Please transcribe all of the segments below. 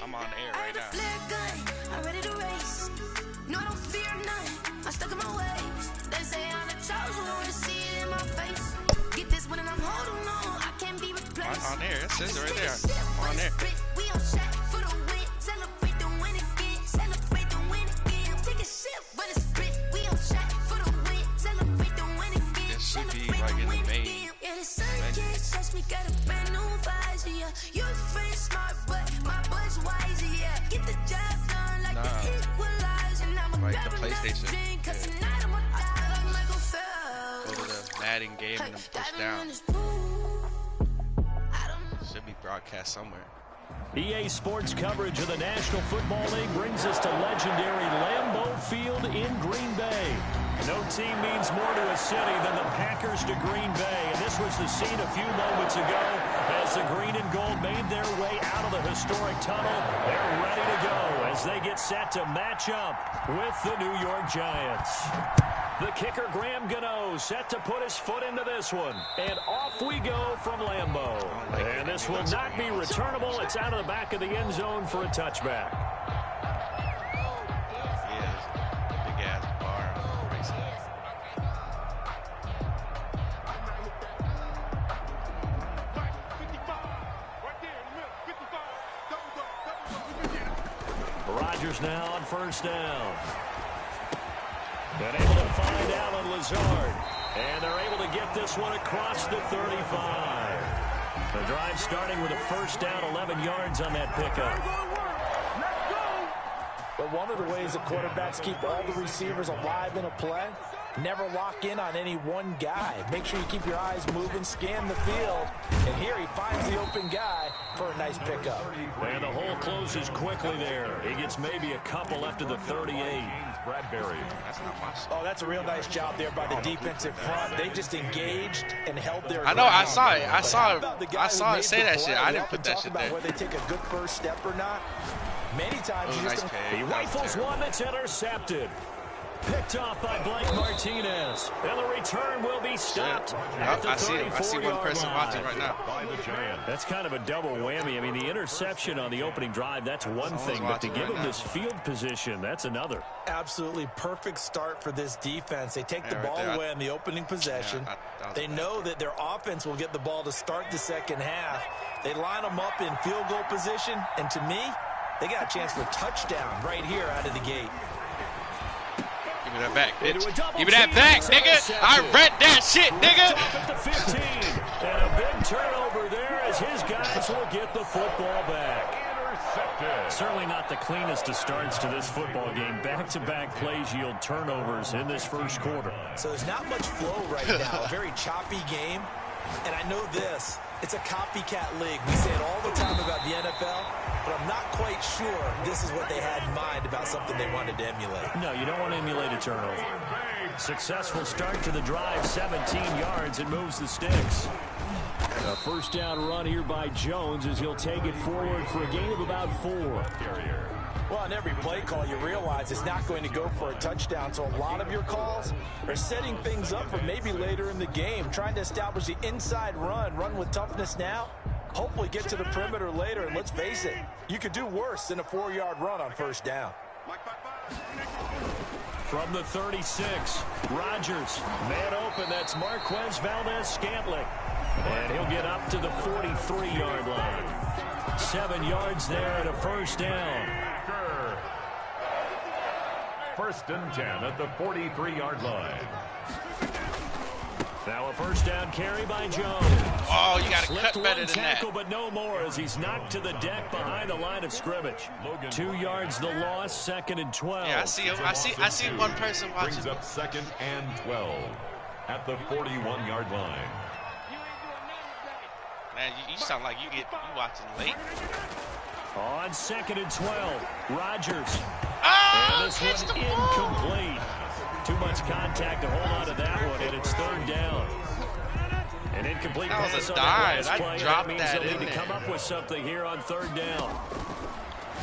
I'm on air right now. I'm ready to race. No, I don't fear none. I'm stuck in my ways. They say I'm the chosen one. See it in my face. Get this one and I'm holding on. I can't be replaced. On air. It says it right there. On air. We on shot for the win. Celebrate the win again. Celebrate the win again. Take a sip, but it's split. We on shot for the win. Celebrate the win again. This should be like in the main. Yeah, the sun can't touch me. Got a brand new visor. Yeah, you're friend smart, but my butt's wiser. Yeah, get the job done like the equalizer. Like the PlayStation. Yeah. Go to the Madden game and then push down. Should be broadcast somewhere. EA Sports coverage of the National Football League brings us to legendary Lambeau Field in Green Bay. No team means more to a city than the Packers to Green Bay. And this was the scene a few moments ago as the green and gold made their way out of the historic tunnel. They're ready to go as they get set to match up with the New York Giants. The kicker, Graham Gano, set to put his foot into this one. And off we go from Lambeau. And this will not be returnable. It's out of the back of the end zone for a touchback. Rodgers now on first down. Been able to find Alan Lazard. And they're able to get this one across the 35. The drive starting with a first down, 11 yards on that pickup. But one of the ways that quarterbacks keep all the receivers alive in a play, never lock in on any one guy. Make sure you keep your eyes moving, scan the field. And here he finds the open guy for a nice pickup. And the hole closes quickly there. He gets maybe a couple after the 38. Bradbury. That's not much. Oh, that's a real nice job there by the defensive front. They just engaged and held their ground. I know, I saw it. I saw it say that shit. I didn't put that shit there. Whether they take a good first step or not. Many times you just he rifles one that's intercepted. Picked off by Blake Martinez. And the return will be stopped at the 34-yard I see one person watching right now. That's kind of a double whammy. I mean, the interception on the opening drive, that's one thing. But to give him this field position, that's another. Absolutely perfect start for this defense. They take the ball away on the opening possession. They know that their offense will get the ball to start the second half. They line them up in field goal position. And to me, they got a chance for a touchdown right here out of the gate. Give me that back, bitch. Give me that back, nigga. I read that shit, nigga. At the 15. And a big turnover there as his guys will get the football back. Certainly not the cleanest of starts to this football game. Back-to-back plays yield turnovers in this first quarter. So there's not much flow right now. A very choppy game. And I know this. It's a copycat league. We say it all the time about the NFL, but I'm not quite sure this is what they had in mind about something they wanted to emulate. No, you don't want to emulate a turnover. Successful start to the drive, 17 yards, and moves the sticks. A first down run here by Jones as he'll take it forward for a gain of about 4. Well, on every play call, you realize it's not going to go for a touchdown, so a lot of your calls are setting things up for maybe later in the game, trying to establish the inside run with toughness now, hopefully get to the perimeter later, and let's face it, you could do worse than a 4-yard run on first down. From the 36, Rodgers, man open, that's Marquez Valdez-Scantling, and he'll get up to the 43-yard line. 7 yards there and a first down. First and 10 at the 43-yard line. Now a first down carry by Jones. Oh, you got to cut better than tackle, that. But no more as he's knocked to the deck behind the line of scrimmage. 2 yards the loss, second and 12. Yeah, I see him. I see one person watching. Brings up second and 12 at the 41-yard line. Man, you sound like you watching late. On second and 12, Rodgers. Oh, and this one's incomplete. Too much contact to hold on to that one, and it's third down. An incomplete That was pass a on dive. that last play. I dropped means that they'll in need to there. come up with something here on 3rd down.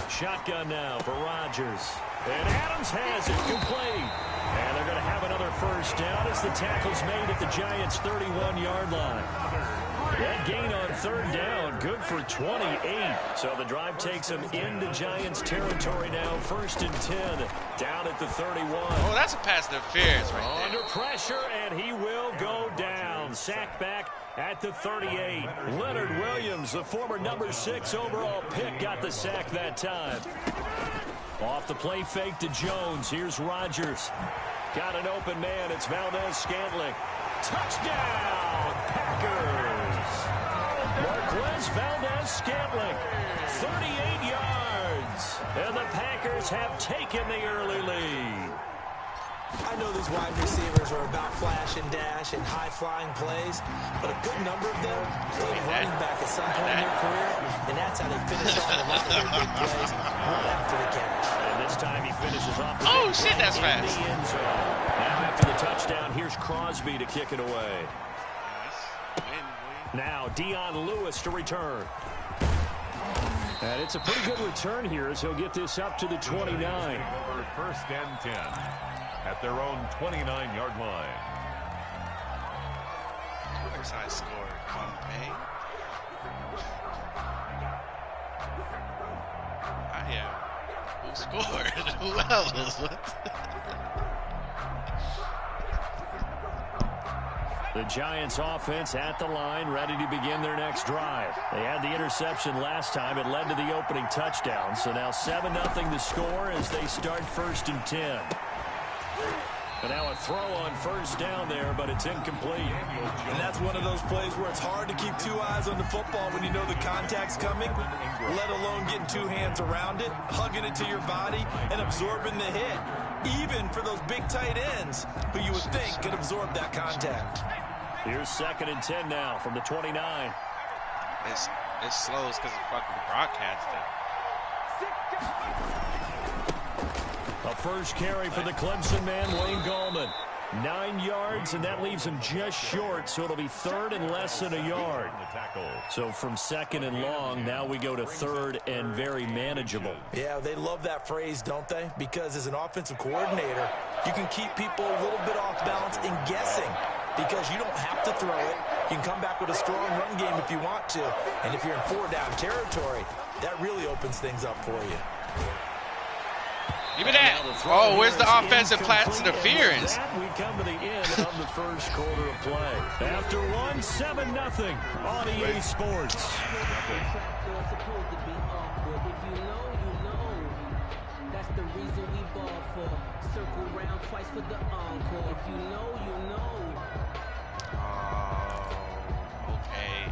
Shotgun now for Rodgers. And Adams has it complete. And they're going to have another 1st down as the tackle's made at the Giants' 31-yard line. That gain on 3rd down, good for 28. So the drive takes them into Giants territory now. 1st and 10, down at the 31. Oh, that's a pass interference right there. Under pressure, and he will go down. Sacked back at the 38. Leonard Williams, the former number 6 overall pick, got the sack that time. Off the play fake to Jones. Here's Rodgers. Got an open man. It's Valdez-Scantling. Touchdown, Packers. Marquez Valdez-Scantling, 38 yards. And the Packers have taken the early lead. I know these wide receivers are about flash and dash and high-flying plays, but a good number of them played running back at some point in their career, and that's how they finish off a lot of their big plays right after the catch. And this time he finishes off the Oh, big shit, play that's in fast. the end zone. Now after the touchdown, here's Crosby to kick it away. Now Dion Lewis to return. And it's a pretty good return here as he'll get this up to the 29. For 1st and 10 at their own 29-yard line. Where's I scored? Pompey. Who scored? Who else? The Giants offense at the line, ready to begin their next drive. They had the interception last time. It led to the opening touchdown. So now 7-0 the score as they start 1st and 10. And now a throw on 1st down there, but it's incomplete. And that's one of those plays where it's hard to keep 2 eyes on the football when you know the contact's coming, let alone getting 2 hands around it, hugging it to your body, and absorbing the hit. Even for those big tight ends who you would think could absorb that contact. Here's 2nd and 10 now from the 29. It slows because of fucking broadcasting. A first carry for the Clemson man, Wayne Gallman. 9 yards, and that leaves him just short, so it'll be 3rd and less than a yard. So from 2nd and long, now we go to 3rd and very manageable. Yeah, they love that phrase, don't they? Because as an offensive coordinator, you can keep people a little bit off balance and guessing because you don't have to throw it. You can come back with a strong run game if you want to. And if you're in 4-down territory, that really opens things up for you. Give me that. Oh, where's the offensive pass interference? We come to the end of the first quarter of play. After 1, 7-0 on EA Sports. That's the reason we ball for. Circle round twice for the encore. If you know, you know. Okay.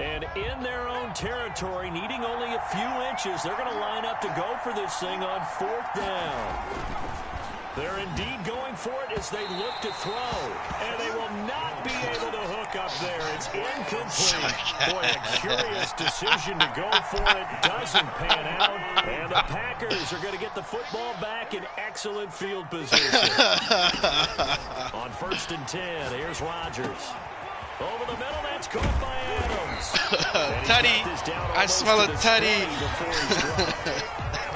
And in their own territory, needing only a few inches, they're going to line up to go for this thing on 4th down. They're indeed going for it as they look to throw. And they will not be able to hook up there. It's incomplete. Boy, a curious decision to go for it. Doesn't pan out. And the Packers are going to get the football back in excellent field position. On 1st and 10, here's Rodgers. Over the middle, that's caught by Adams. Tutty. I smell a tutty.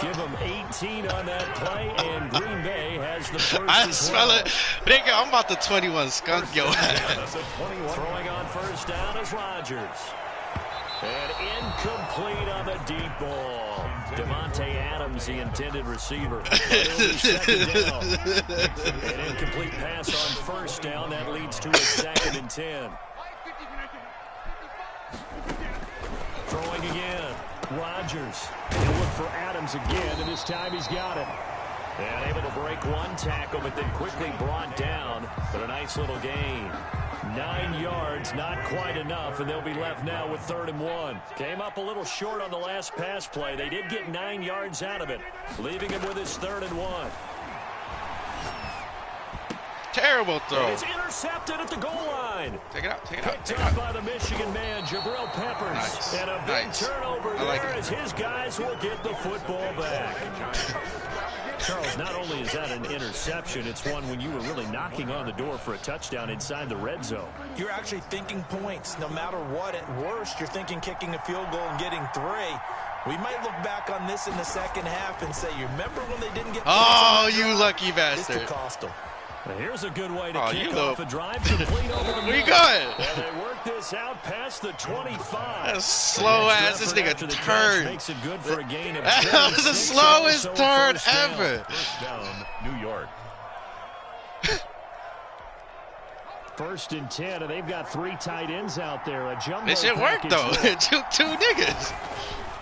Give him 18 on that play, and Green Bay has the first. I smell it. Nigga, I'm about to 21 skunk your ass. Throwing on 1st down is Rodgers. And incomplete on the deep ball. Devontae Adams, the intended receiver. It'll be 2nd down. An incomplete pass on 1st down. That leads to a 2nd and 10. Throwing again. Rodgers. He'll look for Adams again, and this time he's got it. And able to break one tackle, but then quickly brought down. But a nice little gain. 9 yards, not quite enough, and they'll be left now with 3rd and 1. Came up a little short on the last pass play. They did get 9 yards out of it, leaving him with his 3rd and 1. Terrible throw. It's intercepted at the goal line. Take it out, take it out, Picked take it up out. by the Michigan man, Jabril Peppers. Nice, And a big nice. turnover I like there it. as his guys will get the football back. Charles, not only is that an interception, it's one when you were really knocking on the door for a touchdown inside the red zone. You're actually thinking points. No matter what, at worst, you're thinking kicking a field goal and getting 3. We might look back on this in the second half and say, you remember when they didn't get points? Oh, you lucky bastard. This cost them. Well, here's a good way to kick off a drive complete over the middle. Where you going? And they work this out past the 25. That's slow ass. This nigga turned. Makes it good for a gain of That was the slowest turn ever. First down, New York. 1st and 10, and they've got 3 tight ends out there. A jumbo This shit worked though. two niggas.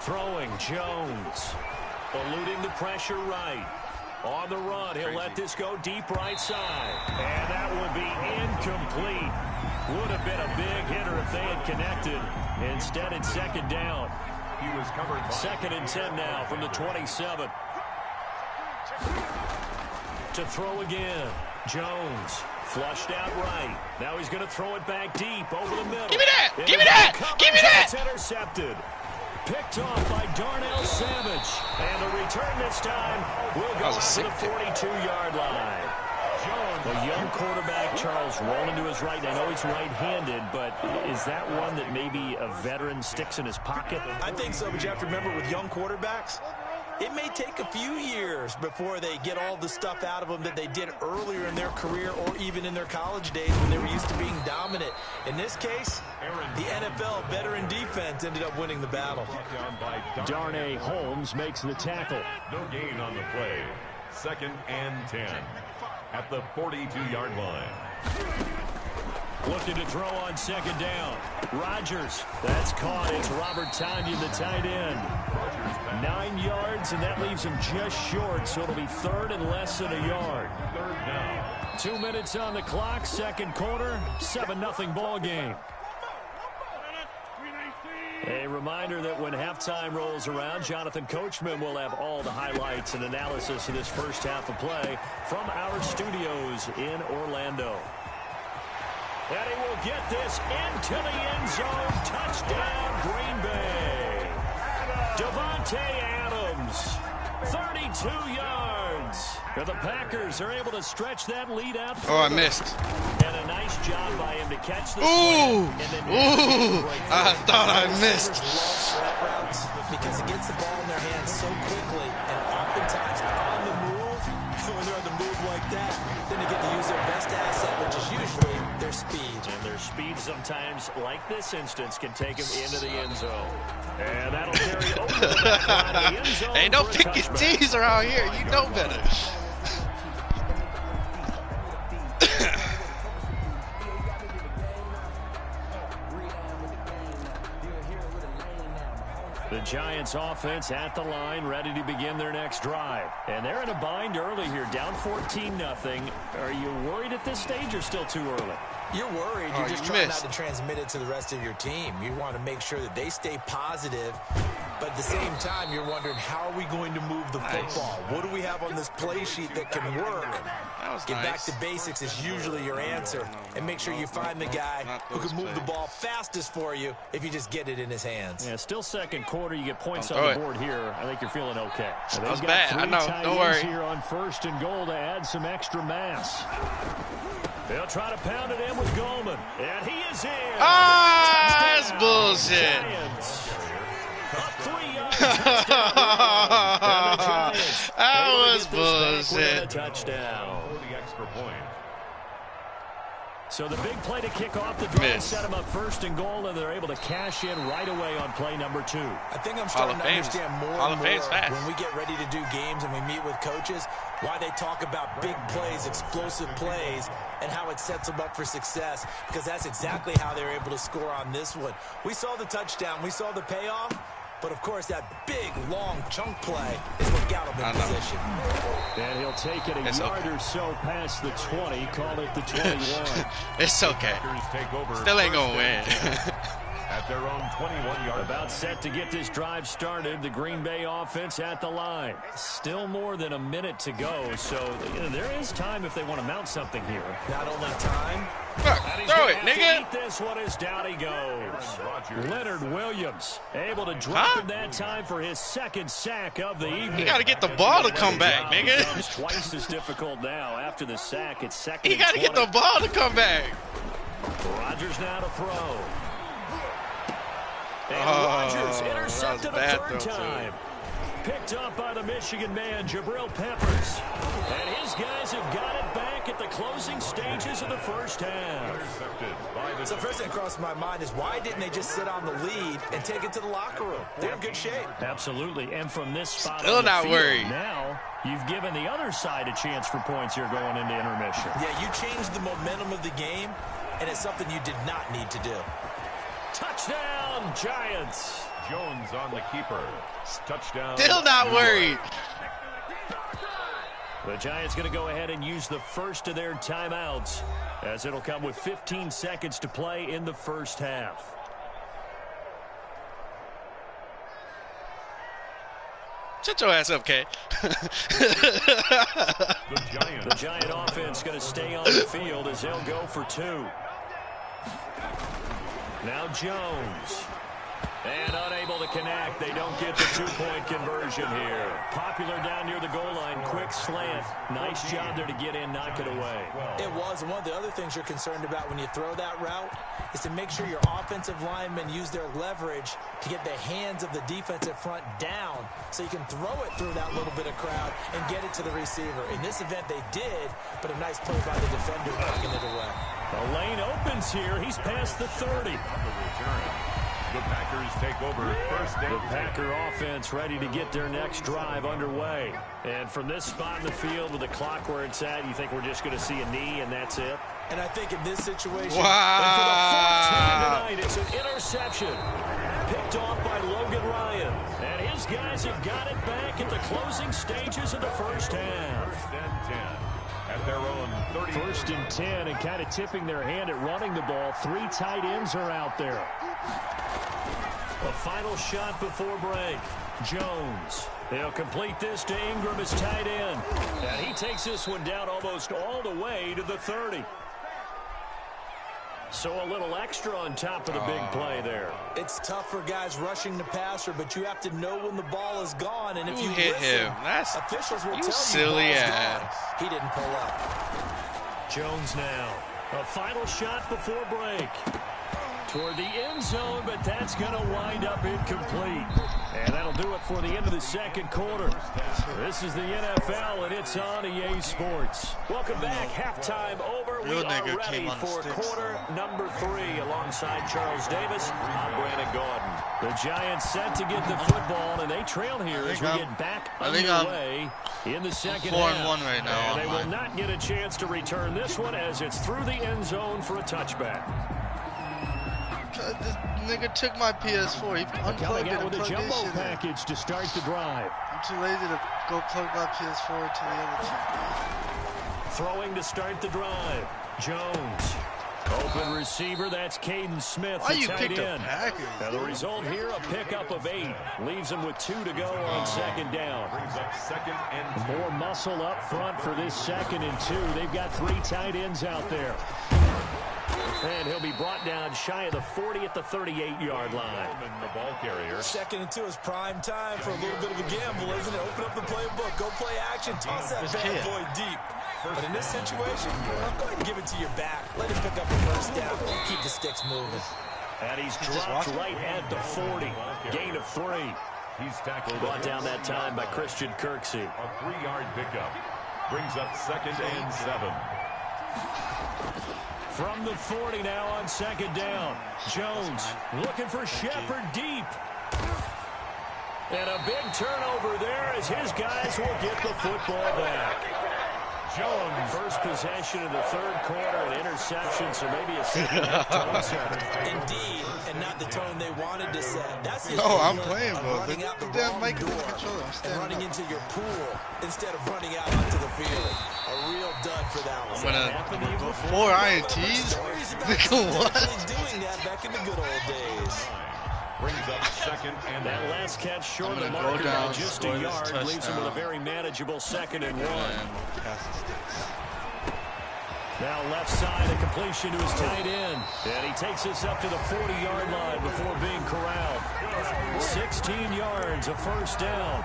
Throwing Jones, eluding the pressure right. On the run, he'll let this go deep right side. And that would be incomplete. Would have been a big hitter if they had connected. Instead, it's 2nd down. He was covered by 2nd and 10 now from the 27. To throw again. Jones flushed out right. Now he's going to throw it back deep over the middle. Give me that! Give me that! Give me that! It's intercepted. Picked off by Darnell Savage. And the return this time will go to the 42-yard line. A young quarterback, Charles, rolling to his right. I know he's right-handed, but is that one that maybe a veteran sticks in his pocket? I think so, but you have to remember with young quarterbacks, it may take a few years before they get all the stuff out of them that they did earlier in their career or even in their college days when they were used to being dominant. In this case, the NFL veteran defense ended up winning the battle. Darnay Holmes makes the tackle. no gain on the play. 2nd and 10 at the 42-yard line. Looking to throw on 2nd down. Rodgers. That's caught. It's Robert Tonyan, the tight end. 9 yards, and that leaves him just short, so it'll be 3rd and less than a yard. 3rd down. 2 minutes on the clock, 2nd quarter, 7-0 ball game. A reminder that when halftime rolls around, Jonathan Coachman will have all the highlights and analysis of this first half of play from our studios in Orlando. And he will get this into the end zone. Touchdown, Green Bay. Devontae Adams, 32 yards. And the Packers are able to stretch that lead out further. Oh, I missed. And a nice job by him to catch the Ooh! Ooh! I thought I missed. Because it gets the ball in their hands so quickly, and oftentimes on the move, when they're on the move like that, then they get to use their best asset, which is usually their speed. And their speed sometimes, like this instance, can take them into the end zone. And that'll carry over the back line of the end zone. Ain't no picking T's around here. You know better. The Giants offense at the line, ready to begin their next drive. And they're in a bind early here, down 14-0. Are you worried at this stage or still too early? You're worried. You're just trying not to transmit it to the rest of your team. You want to make sure that they stay positive, but at the same time, you're wondering, how are we going to move the football? What do we have on this play sheet that can work? Get back to basics is usually your answer, and make sure you find the guy who can move the ball fastest for you if you just get it in his hands. Yeah, still 2nd quarter. You get points on the board here. I think you're feeling okay. That was bad. I know. Don't worry. Here on 1st and goal to add some extra mass. They'll try to pound it in with Goldman. And he is in. Ah, that's bullshit. Up 3 yards. That was bullshit. Touchdown. The extra point. So the big play to kick off the drive set them up 1st and goal, and they're able to cash in right away on play number 2. I think I'm starting to understand more and more when we get ready to do games and we meet with coaches, why they talk about big plays, explosive plays, and how it sets them up for success, because that's exactly how they're able to score on this one. We saw the touchdown. We saw the payoff. But, of course, that big, long chunk play is what got him in position. And he'll take it a yard or so past the 20, call it the 21. It's okay. Still ain't going to win. their own 21-yard. About set to get this drive started. The Green Bay offense at the line. Still more than a minute to go, so there is time if they want to mount something here. Not only time. Throw it, nigga. Eat this one as down he goes. Leonard Williams able to drop in that time for his second sack of the evening. You got to get the ball to come back, nigga. It's twice as difficult now after the sack. It's second. You got to get the ball to come back. Rodgers now to throw. And Rodgers intercepted a third time. Picked up by the Michigan man, Jabril Peppers. And his guys have got it back at the closing stages of the first half. So first thing that crossed my mind is why didn't they just sit on the lead and take it to the locker room? They're in good shape. Absolutely. And from this spot Still on the not field, worried. now you've given the other side a chance for points here going into intermission. Yeah, you changed the momentum of the game, and it's something you did not need to do. Touchdown, Giants. Jones on the keeper. Touchdown. Still not worried. The Giants going to go ahead and use the first of their timeouts, as it'll come with 15 seconds to play in the first half. Shut your ass up, Kay. The Giant offense going to stay on the field as they'll go for two. Now Jones. And unable to connect. They don't get the two-point conversion here. Popular down near the goal line. Quick slant. Nice job there to get in, knock it away. It was. And one of the other things you're concerned about when you throw that route is to make sure your offensive linemen use their leverage to get the hands of the defensive front down so you can throw it through that little bit of crowd and get it to the receiver. In this event, they did, but a nice play by the defender knocking it away. The lane opens here. He's past the 30. The Packers take over first and The Packer offense ready to get their next drive underway. And from this spot in the field with the clock where it's at, you think we're just going to see a knee and that's it? And I think in this situation, Wow. And for the fourth time tonight, it's an interception. Picked off by Logan Ryan. And his guys have got it back at the closing stages of the first half. first and 10 at their own 30. First and 10, and kind of tipping their hand at running the ball. Three tight ends are out there. A final shot before break. Jones. They'll complete this to Ingram as tight end. And he takes this one down almost all the way to the 30. So a little extra on top of the big play there. it's tough for guys rushing the passer, but you have to know when the ball is gone. And if you hit listen, him. That's officials will you tell silly you the ball's ass. gone. He didn't pull up. Jones now. A final shot before break. Toward the end zone, but that's going to wind up incomplete. And that'll do it for the end of the second quarter. This is the NFL, and it's on EA Sports. Welcome back. Halftime over. We are ready for quarter number 3. Alongside Charles Davis, I'm Brandon Gordon. The Giants set to get the football, and they trail here as we get back underway in the second half. 4-1 right now. And they will not get a chance to return this one as it's through the end zone for a touchback. This nigga took my PS4. He unplugged it and with a plugged jumbo this shit package to start the drive. I'm too lazy to go plug my PS4 to the other shit. Throwing to start the drive. Jones. Open receiver. That's Caden Smith. Why the you tight picked end. the Packers? Now the result here, a pickup of 8. Leaves them with 2 to go on second down. Brings up second and 2. More muscle up front for this second and 2. They've got 3 tight ends out there. And he'll be brought down shy of the 40 at the 38-yard line. The ball carrier. Second and 2 is prime time for a little bit of a gamble, isn't it? Open up the playbook, go play action, toss that bad boy deep. But in this situation, I'm going to give it to your back. Let him pick up the first down and keep the sticks moving. And he's dropped right at the 40. Gain of 3. He's tackled. Brought down that time by Christian Kirksey. A 3-yard pickup. Brings up second and 7. From the 40 now on second down. Jones looking for Shepard deep. And a big turnover there as his guys will get the football back. Jones. First possession of the third quarter, an interception, so maybe a second-half tone setter. Indeed, and not the tone they wanted to set. That's his I'm playing, bro. running out the Damn wrong Mike door controller. I'm and running into your pool instead of running out onto the field. A real dud for that one. I'm gonna go 4 INTs. Nigga, what? Doing that back in the good old days. Brings up second and That last catch short of the marker by just a yard leaves him with a very manageable 2nd and 1. Now left side, a completion to his tight end. And he takes us up to the 40-yard line before being corralled. 16 yards, a first down.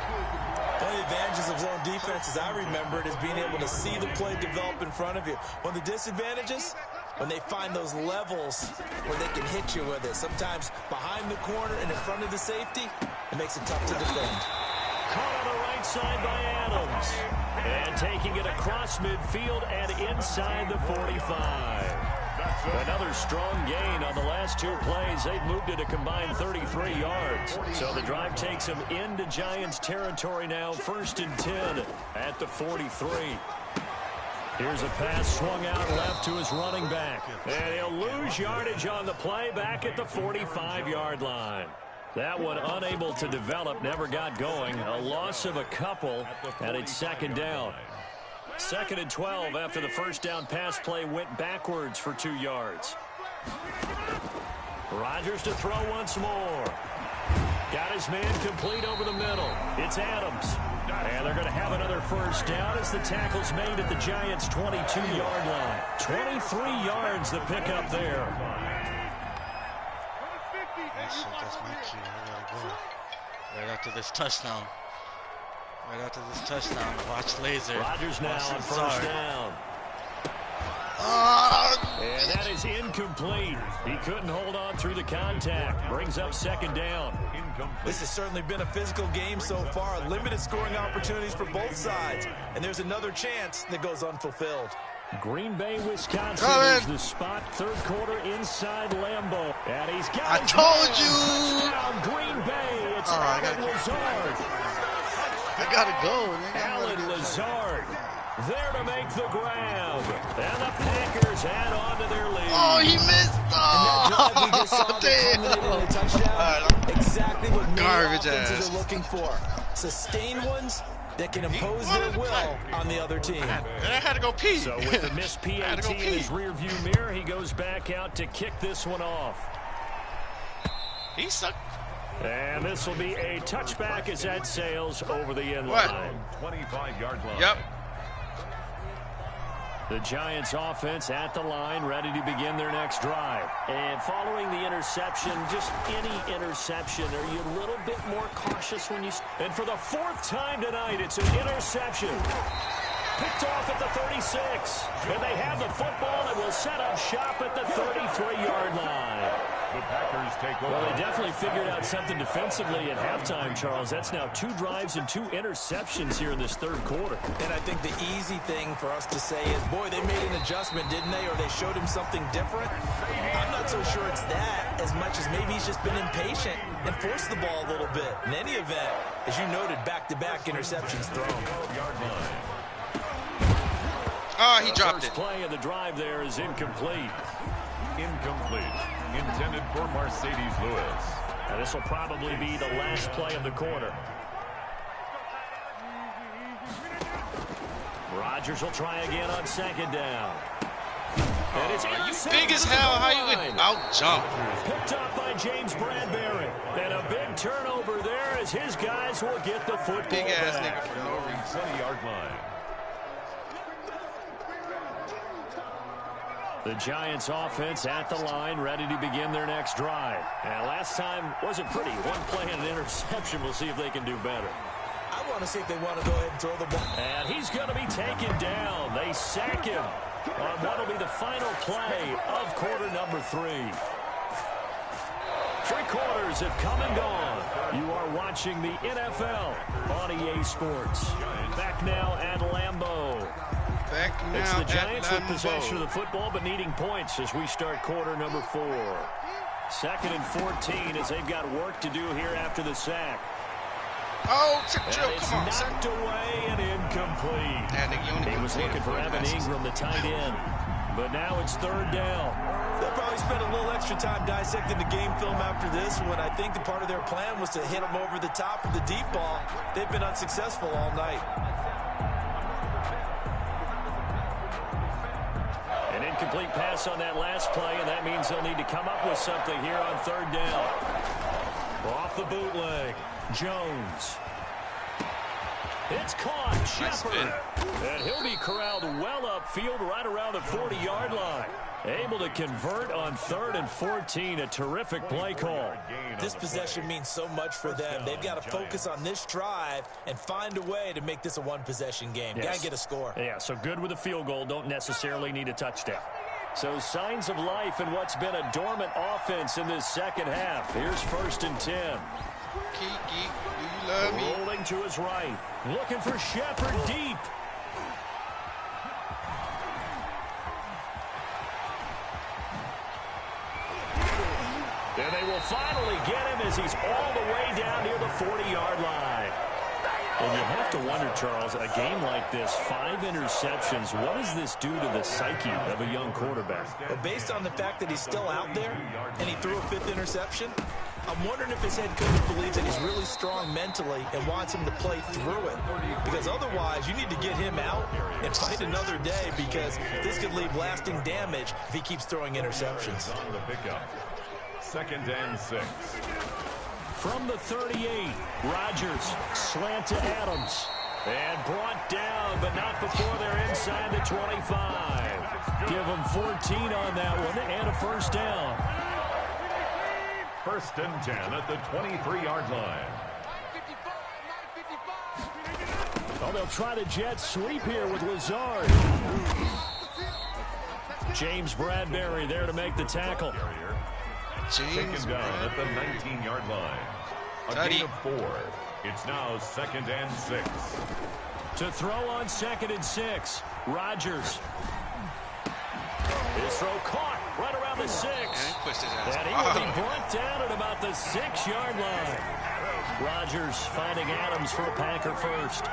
One of the advantages of zone defense, as I remember it, is being able to see the play develop in front of you. One of the disadvantages, when they find those levels where they can hit you with it. Sometimes behind the corner and in front of the safety, it makes it tough to defend. Caught on the right side by Adams. And taking it across midfield and inside the 45. Another strong gain on the last 2 plays. They've moved it a combined 33 yards. So the drive takes them into Giants territory now. 1st and 10 at the 43. Here's a pass swung out left to his running back. And he'll lose yardage on the play back at the 45-yard line. That one unable to develop, never got going. A loss of a couple, and it's 2nd down. 2nd and 12 after the first down pass play went backwards for 2 yards. Rodgers to throw once more. Got his man complete over the middle. It's Adams. And they're going to have another first down as the tackle's made at the Giants' 22-yard line. 23 yards the pickup there. That's my cue. I gotta go. Right after this touchdown. Right after this touchdown. Watch laser. Rodgers now on first down. And that is incomplete. He couldn't hold on through the contact. Brings up 2nd down. This has certainly been a physical game so far. Limited scoring opportunities for both sides. And there's another chance that goes unfulfilled. Green Bay, Wisconsin is the spot. 3rd quarter inside Lambeau. And he's got I told you. Touchdown, Green Bay. It's Alan Lazard. I gotta go, man. Alan Lazard there to make the grab. And the Packers add on to their lead. Oh, he missed. Oh, Damn. Touchdown. Exactly what garbage offenses are looking for. Sustained ones that can impose their will on the other team. I had to go pee. So with the missed PAT in his rearview mirror, he goes back out to kick this one off. He sucked. And this will be a touchback as that sails over the end line. 25-yard line. Yep. The Giants offense at the line, ready to begin their next drive. And following the interception, just any interception, are you a little bit more cautious when you... And for the 4th time tonight, it's an interception. Picked off at the 36. And they have the football and will set up shop at the 33-yard line. The Packers take over. Well, they definitely figured out something defensively at halftime, Charles. That's now 2 drives and 2 interceptions here in this 3rd quarter. And I think the easy thing for us to say is, boy, they made an adjustment, didn't they? Or they showed him something different. I'm not so sure it's that as much as maybe he's just been impatient and forced the ball a little bit. In any event, as you noted, back-to-back interceptions thrown. Oh, he dropped it. First play of the drive there is incomplete. Incomplete. Intended for Mercedes Lewis. And this will probably be the last play of the quarter. Rodgers will try again on 2nd down. And it's you big as hell. How you would out jump? Picked up by James Bradbury. And a big turnover there as his guys will get the football Big ass back. nigga for no reason. 20-yard line. The Giants offense at the line, ready to begin their next drive. And last time wasn't pretty. 1 play and an interception. We'll see if they can do better. I want to see if they want to go ahead and throw the ball. And he's going to be taken down. They sack him on what will be the final play of quarter number 3. 3 quarters have come and gone. You are watching the NFL on EA Sports. Back now at Lambeau. Back now It's the Giants with Lambeau. possession of the football but needing points as we start quarter number 4. 2nd and 14 as they've got work to do here after the sack. Oh, and it's knocked away and incomplete. He was looking for Evan Ingram, the tight end. But now it's third down. They'll probably spend a little extra time dissecting the game film after this one. I think the part of their plan was to hit them over the top of the deep ball. They've been unsuccessful all night. An incomplete pass on that last play, and that means they'll need to come up with something here on third down. Off the bootleg, Jones. It's caught, Shepard. And he'll be corralled well upfield right around the 40-yard line. Able to convert on 3rd and 14. A terrific play call. This possession means so much for them. They've got to focus on this drive and find a way to make this a one-possession game. Got to get a score. Yeah, so good with a field goal. Don't necessarily need a touchdown. So signs of life in what's been a dormant offense in this second half. Here's 1st and 10. Kiki, do you love me? Rolling to his right. Looking for Shepard deep. And they will finally get him as he's all the way down near the 40-yard line. And you have to wonder, Charles, a game like this, 5 interceptions, what does this do to the psyche of a young quarterback? Well, based on the fact that he's still out there and he threw a 5th interception, I'm wondering if his head coach believes that he's really strong mentally and wants him to play through it. Because otherwise, you need to get him out and fight another day, because this could leave lasting damage if he keeps throwing interceptions. On the pickup. 2nd and 6. From the 38, Rodgers slant to Adams. And brought down, but not before they're inside the 25. Give them 14 on that one and a 1st down. 1st and 10 at the 23-yard line. Oh, they'll try the jet sweep here with Lazard. James Bradbury there to make the tackle. Taken down at the 19-yard line. A gain of 4. It's now 2nd and 6. To throw on 2nd and 6. Rodgers. His throw caught right around the 6. And he will be brought down at about the 6-yard line. Rodgers finding Adams for a Packer first.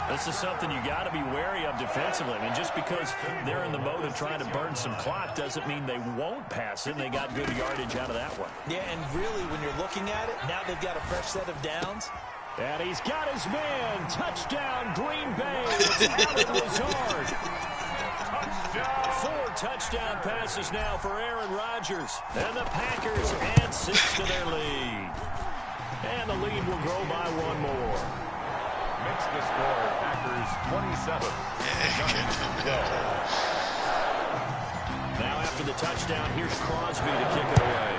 This is something you got to be wary of defensively. I mean, just because they're in the mode of trying to burn some clock doesn't mean they won't pass it. And they got good yardage out of that one. Yeah, and really, when you're looking at it, now they've got a fresh set of downs. And he's got his man. Touchdown, Green Bay. It's Allen Lazard. 4 touchdown passes now for Aaron Rodgers. And the Packers add 6 to their lead. And the lead will grow by 1 more. Makes the score Packers 27. Now after the touchdown, here's Crosby to kick it away.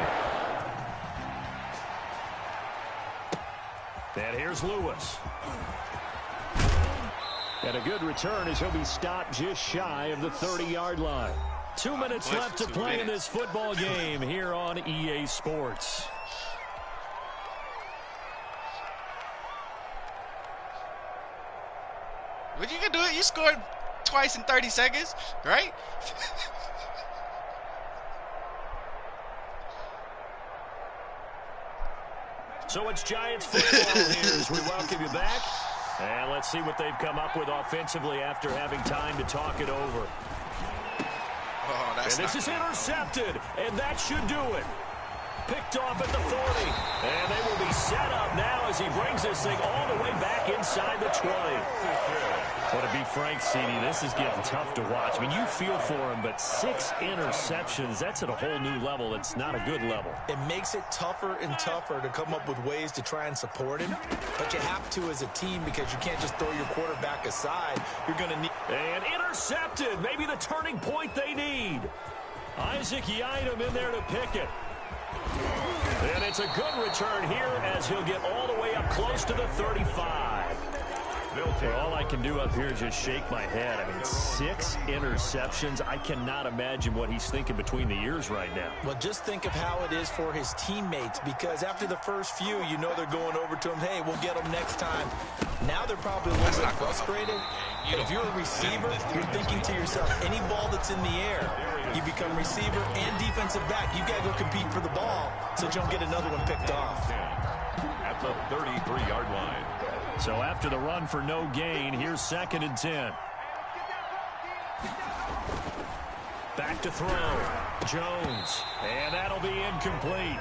And here's Lewis. And a good return as he'll be stopped just shy of the 30-yard line. 2 minutes left to play in this football game here on EA Sports. But you can do it. You scored twice in 30 seconds, right? So it's Giants football here as we welcome you back. And let's see what they've come up with offensively after having time to talk it over. Oh, and this is intercepted, and that should do it. Picked off at the 40. And they will be set up now as he brings this thing all the way back inside the 20. Well, to be frank, CD, this is getting tough to watch. I mean, you feel for him, but 6 interceptions, that's at a whole new level. It's not a good level. It makes it tougher and tougher to come up with ways to try and support him. But you have to as a team, because you can't just throw your quarterback aside. You're going to need... And intercepted. Maybe the turning point they need. Isaac Yiadom in there to pick it. And it's a good return here as he'll get all the way up close to the 35. Well, all I can do up here is just shake my head. I mean, 6 interceptions. I cannot imagine what he's thinking between the ears right now. Well, just think of how it is for his teammates, because after the first few, you know they're going over to him, hey, we'll get them next time. Now they're probably a little bit frustrated. But if you're a receiver, you're thinking to yourself, any ball that's in the air, you become receiver and defensive back. You've got to go compete for the ball so that you don't get another one picked off. At the 33-yard line. So after the run for no gain, here's 2nd and 10. Back to throw. Jones. And that'll be incomplete.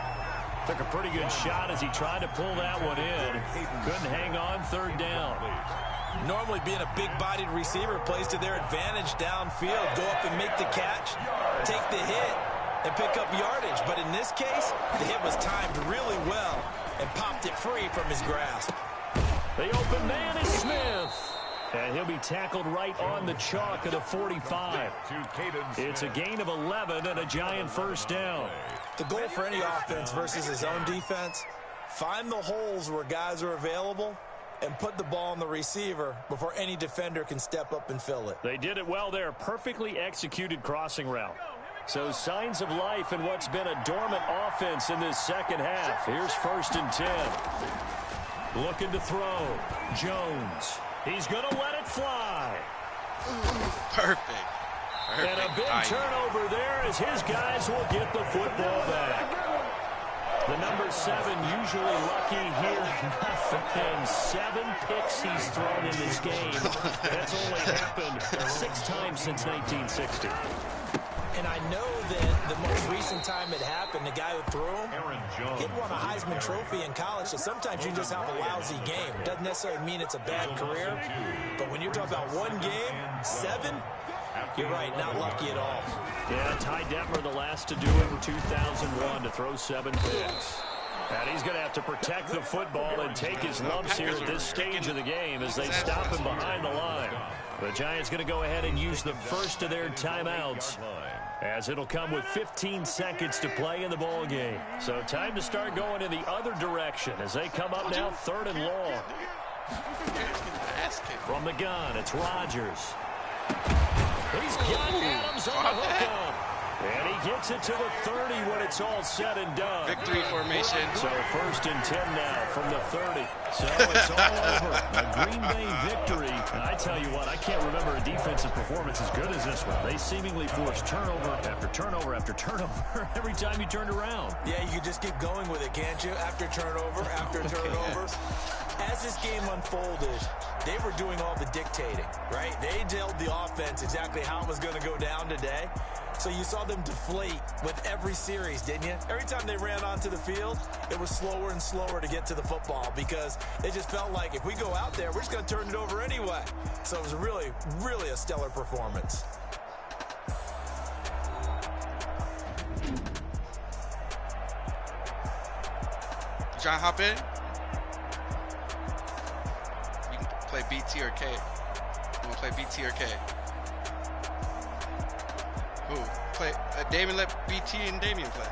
Took a pretty good shot as he tried to pull that one in. Couldn't hang on 3rd down. Normally being a big-bodied receiver plays to their advantage downfield. Go up and make the catch, take the hit, and pick up yardage. But in this case, the hit was timed really well and popped it free from his grasp. The open man is Smith. And he'll be tackled right on the chalk at the 45. It's a gain of 11 and a giant 1st down. The goal for any offense versus his own defense, find the holes where guys are available and put the ball on the receiver before any defender can step up and fill it. They did it well there. Perfectly executed crossing route. So signs of life in what's been a dormant offense in this 2nd half. Here's 1st and 10. Looking to throw. Jones. He's going to let it fly. Perfect. And a big turnover there as his guys will get the football back. The number 7 usually lucky here. Nothing. 7 picks he's thrown in this game. That's only happened 6 times since 1960. And I know that the most recent time it happened, the guy who threw him, he won a Heisman Trophy in college, so sometimes you just have a lousy game. Doesn't necessarily mean it's a bad career, but when you're talking about 1 game, 7, you're right, not lucky at all. Yeah, Ty Detmer, the last to do it in 2001 to throw 7 picks. And he's going to have to protect the football and take his lumps here at this stage of the game as they stop him behind the line. The Giants going to go ahead and use the first of their timeouts, as it'll come with 15 seconds to play in the ball game. So time to start going in the other direction as they come up now 3rd and long. From the gun, it's Rodgers. He's got Adams on the hookup. And he gets it to the 30 when it's all said and done. Victory formation. So 1st and 10 now from the 30. So it's all over. A Green Bay victory. And I tell you what, I can't remember a defensive performance as good as this one. They seemingly forced turnover after turnover after turnover every time you turned around. Yeah, you can just keep going with it, can't you? After turnover, after turnover. As this game unfolded, they were doing all the dictating, right? They told the offense exactly how it was going to go down today. So you saw them deflate with every series, didn't you? Every time they ran onto the field, it was slower and slower to get to the football because it just felt like if we go out there, we're just going to turn it over anyway. So it was really, really a stellar performance. John, hop in. You can play BT or K. You want to play BT or K? Who? Play Damien, let BT and Damien play.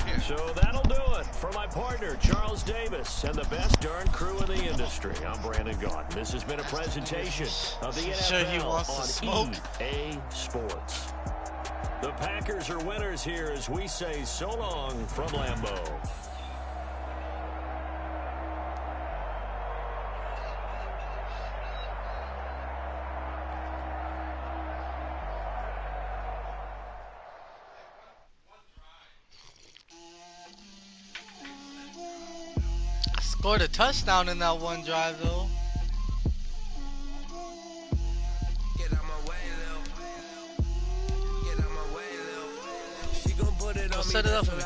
Yeah. So that'll do it for my partner, Charles Davis, and the best darn crew in the industry. I'm Brandon Gaunt. This has been a presentation of the NFL on EA Sports. The Packers are winners here as we say so long from Lambeau. Scored a touchdown in that one drive, though. Get out my way, Lil. Get out my way, Lil. She gon' put it on me. Set it up for me.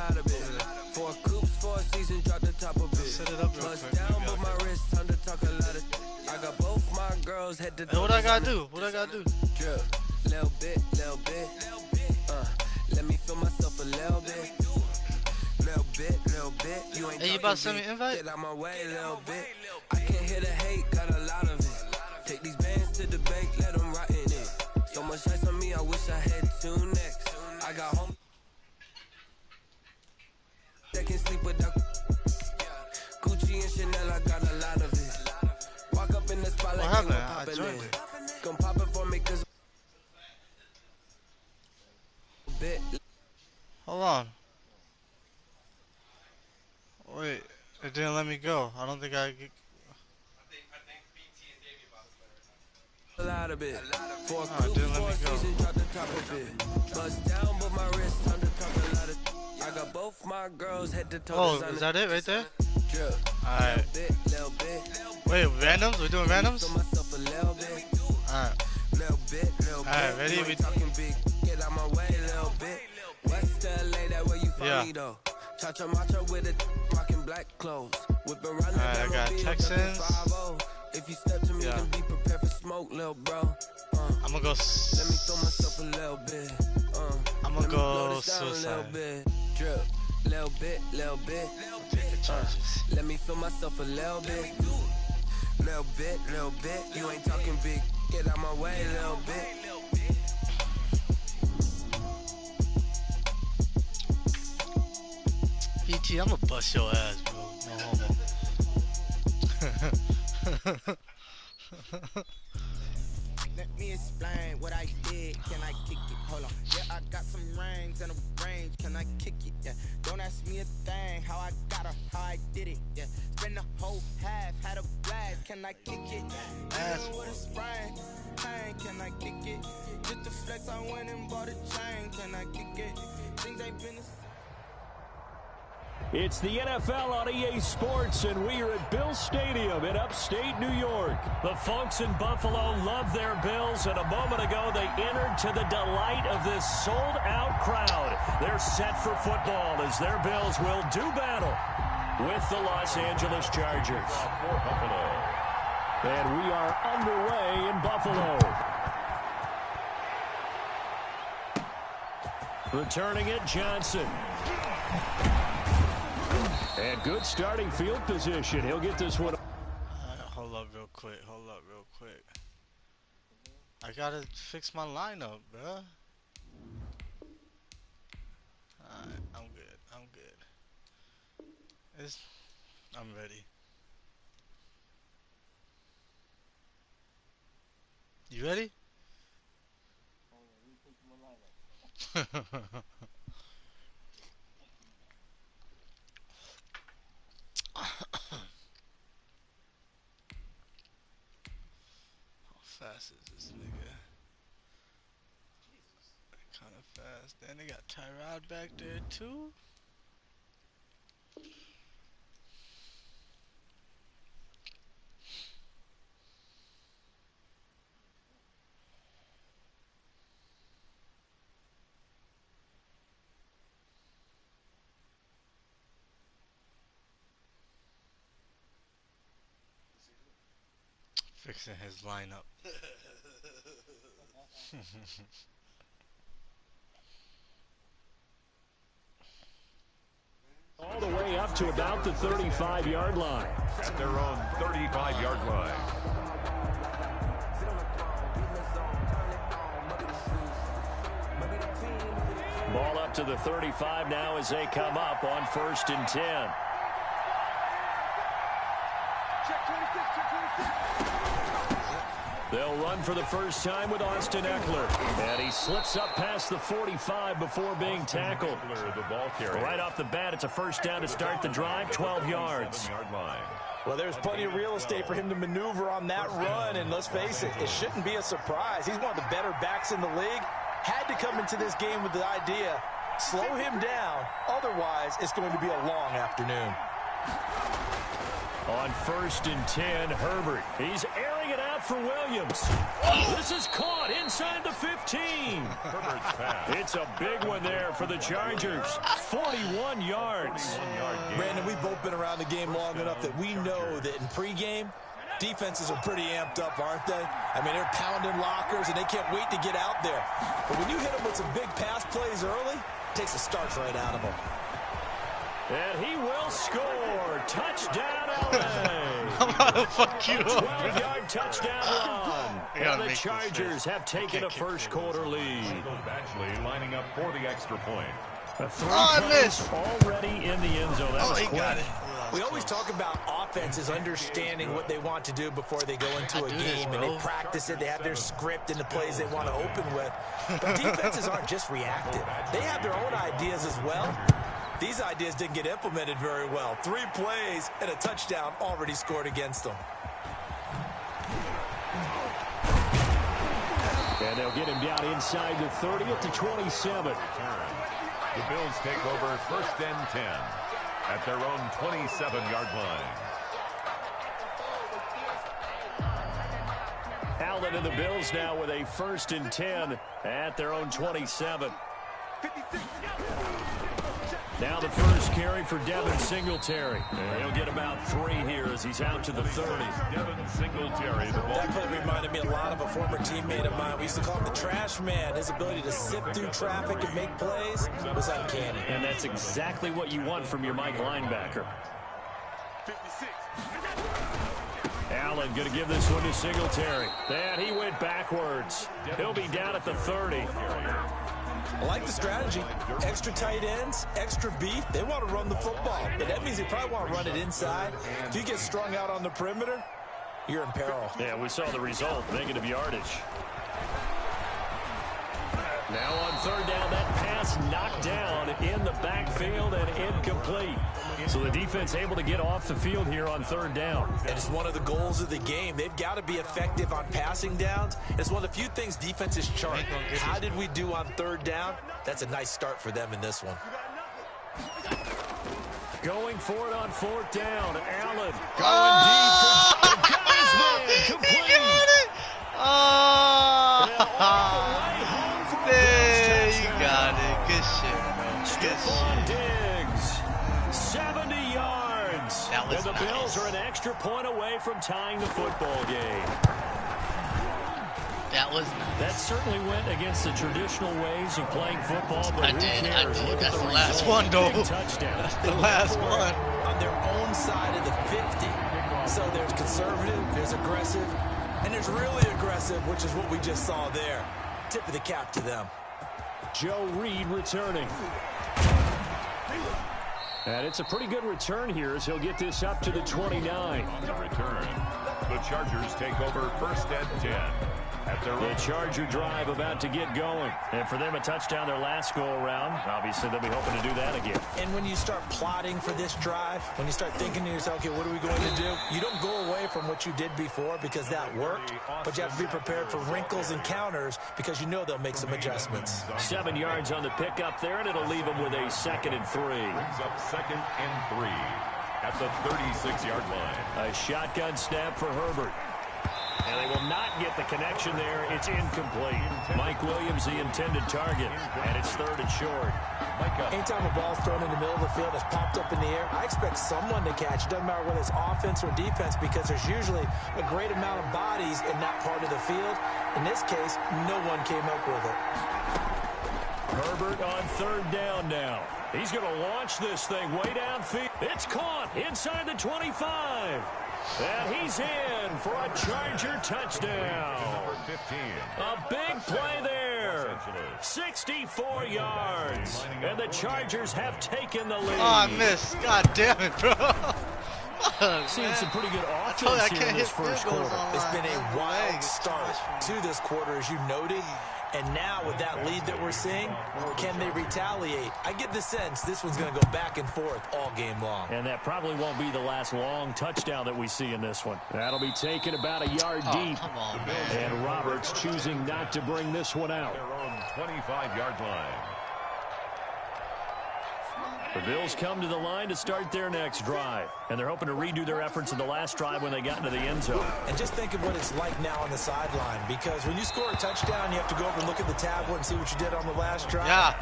For a coops, for a season, drop the top of it. Set it up real Bust quick. down, but my wrist, time to talk a lot of. I got both my girls head to toe. Hey, what I gotta do? What I gotta do? Drip, little bit, little bit. Let me feel myself a little bit. Little bit, little bit. You ain't Hey, you about to send me an invite? Get out my way, little bit. I can't hear the hate, got a lot of it. Take these bands to the bank, let them rot in it. So much ice on me, I wish I had 2 necks. I got home. They can sleep without Gucci and Chanel, I got a lot of it. Walk up in the spot like happened? they I poppin' joined in. it. Come pop it for me, cause bit. Hold on. Wait, it didn't let me go. I don't think I get... A lot of it. For a Oh, coupe, didn't let for a me go. season, drop the top of it. Bust down, but my wrist, time to talk a lot of. I got both my girls head to toe. Oh, is that it right there? Alright. Wait, randoms? We're doing randoms? Alright. Alright, ready? Yeah. Alright, I got Texans. Yeah. I'm gonna go. I'm gonna go suicide. Little bit. Take the charges. Let me feel myself a little bit. Little bit. You ain't talking big. Get out my way, little bit. PT, I'ma bust your ass, bro. No homo. Let me explain what I did. Can I kick it? Hold on. Yeah, I got some rings and a range. Can I kick it? Yeah. Don't ask me a thing. How I got her, how I did it. Yeah. Spend the whole half, had a blast. Can I kick it? Ass with a sprain. Pain. Can I kick it? Just the flex, I went and bought a chain. Can I kick it? Things ain't been the same. It's the NFL on EA Sports, and we are at Bill Stadium in upstate New York. The folks in Buffalo love their Bills, and a moment ago they entered to the delight of this sold-out crowd. They're set for football as their Bills will do battle with the Los Angeles Chargers. And we are underway in Buffalo. Returning it, Johnson. And good starting field position. He'll get this one. Hold up real quick. I gotta fix my lineup, bruh. Alright, I'm good. I'm ready. You ready? How fast is this nigga? Kinda fast. Then they got Tyrod back there too. Fixing his lineup. All the way up to about the 35-yard line. At their own 35-yard line. Ball up to the 35 now as they come up on 1st and 10. They'll run for the first time with Austin Eckler. And he slips up past the 45 before being tackled. The ball carrier. Right off the bat, it's a first down to start the drive, 12 yards. Well, there's plenty of real estate for him to maneuver on that run, and let's face it, it shouldn't be a surprise. He's one of the better backs in the league. Had to come into this game with the idea, slow him down, otherwise it's going to be a long afternoon. On 1st and 10, Herbert. He's airing it out for Williams. This is caught inside the 15. Herbert's pass. It's a big one there for the Chargers. 41 yards. Brandon, we've both been around the game long enough that we know that in pregame, defenses are pretty amped up, aren't they? I mean, they're pounding lockers, and they can't wait to get out there. But when you hit them with some big pass plays early, it takes the starch right out of them. And he will score. Touchdown, LA. I'm gonna fuck you up. 12-yard touchdown run. And the Chargers have taken a first-quarter lead. Actually lining up for the extra point. A three-pointer already in the end zone. That was quick. Got it. We always talk about offenses understanding what they want to do before they go into a game, and they practice it. They have their script and the plays they want to open with. But defenses aren't just reactive. They have their own ideas as well. These ideas didn't get implemented very well. 3 plays and a touchdown already scored against them. And they'll get him down inside the 30 at the 27. The Bills take over 1st and 10. at their own 27-yard line. Allen and the Bills now with a 1st and 10 at their own 27. Now the first carry for Devin Singletary. He'll get about 3 here as he's out to the 30. Devin Singletary, the ball. That play reminded me a lot of a former teammate of mine. We used to call him the trash man. His ability to sift through traffic and make plays was uncanny. And that's exactly what you want from your Mike linebacker. 56. Allen going to give this one to Singletary. And he went backwards. He'll be down at the 30. I like the strategy. Extra tight ends, extra beef. They want to run the football. But that means they probably want to run it inside. If you get strung out on the perimeter, you're in peril. Yeah, we saw the result. Negative yardage. Now on 3rd down, that pass knocked down in the backfield and incomplete. So the defense able to get off the field here on 3rd down. And it's one of the goals of the game. They've got to be effective on passing downs. It's one of the few things defenses chart. How did we do on 3rd down? That's a nice start for them in this one. Going for it on 4th down. Allen going deep for the guy's man. Complete. He got it. There, you got it. Good shit, bro. Good Stephon shit. Diggs, 70 yards. That was and the nice. Bills are an extra point away from tying the football game. That was nice. That certainly went against the traditional ways of playing football, but I who did. cares? Look at That's the result. last one, though. Big touchdown. That's the last one. On their own side of the 50. So there's conservative, there's aggressive, and there's really aggressive, which is what we just saw there. Tip of the cap to them. Joe Reed returning. And it's a pretty good return here as he'll get this up to the 29. On the return, the Chargers take over 1st and 10. The Charger drive about to get going. And for them, a touchdown their last go-around. Obviously, they'll be hoping to do that again. And when you start plotting for this drive, when you start thinking to yourself, okay, what are we going to do? You don't go away from what you did before because that worked, but you have to be prepared for wrinkles and counters because you know they'll make some adjustments. 7 yards on the pickup there, and it'll leave them with a 2nd and 3. Brings up 2nd and 3 at the 36-yard line. A shotgun snap for Herbert. And they will not get the connection there. It's incomplete. Mike Williams, the intended target. And it's 3rd and short. Anytime a ball's thrown in the middle of the field, it's popped up in the air, I expect someone to catch. It doesn't matter whether it's offense or defense because there's usually a great amount of bodies in that part of the field. In this case, no one came up with it. Herbert on 3rd down now. He's going to launch this thing way downfield. It's caught inside the 25. And he's in for a Charger touchdown. Number 15. A big play there. 64 yards. And the Chargers have taken the lead. Oh, I missed. God damn it, bro. Seeing some pretty good offense here in this first quarter. It's been a wild start to this quarter, as you noted. And now with that lead that we're seeing, can they retaliate? I get the sense this one's going to go back and forth all game long. And that probably won't be the last long touchdown that we see in this one. That'll be taken about a yard deep. Come on, man. And Roberts choosing not to bring this one out. Their own 25-yard line. The Bills come to the line to start their next drive. And they're hoping to redo their efforts in the last drive when they got into the end zone. And just think of what it's like now on the sideline. Because when you score a touchdown, you have to go over and look at the tablet and see what you did on the last drive. Yeah.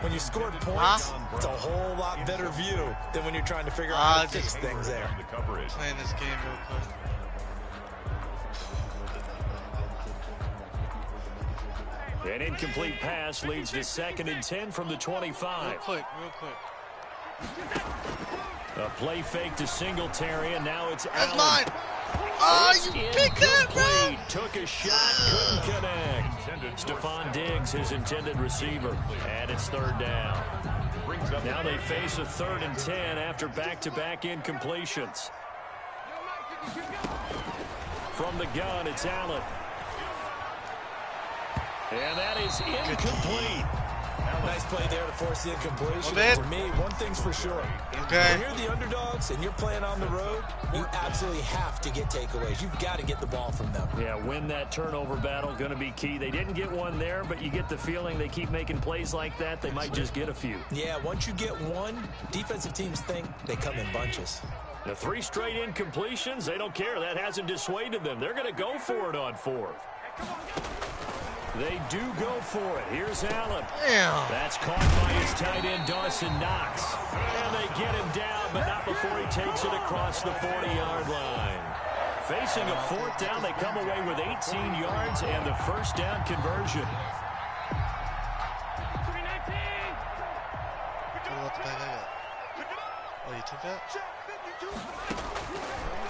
When you scored points, it's a whole lot better view than when you're trying to figure out how to fix things there. The coverage. Playing this game real quick. An incomplete pass leads to 2nd and 10 from the 25. Real quick. A play fake to Singletary, and now it's That's Allen. mine. Oh, It's you picked that, bro. incomplete. Took a shot, couldn't connect. Stephon Diggs, his intended receiver, and it's 3rd down. Now they face a 3rd and 10 after back-to-back incompletions. From the gun, it's Allen. And that is incomplete. Nice play there to force the incompletion. For me, one thing's for sure. Okay. When you're the underdogs and you're playing on the road, you absolutely have to get takeaways. You've got to get the ball from them. Yeah, win that turnover battle, going to be key. They didn't get one there, but you get the feeling they keep making plays like that, they might just get a few. Yeah, once you get one, defensive teams think they come in bunches. The 3 straight incompletions, they don't care. That hasn't dissuaded them. They're going to go for it on 4th. They do go for it. Here's Allen. Damn. That's caught by his tight end, Dawson Knox. And they get him down, but not before he takes it across the 40-yard line. Facing a 4th down, they come away with 18 yards and the first down conversion. Oh, you took that?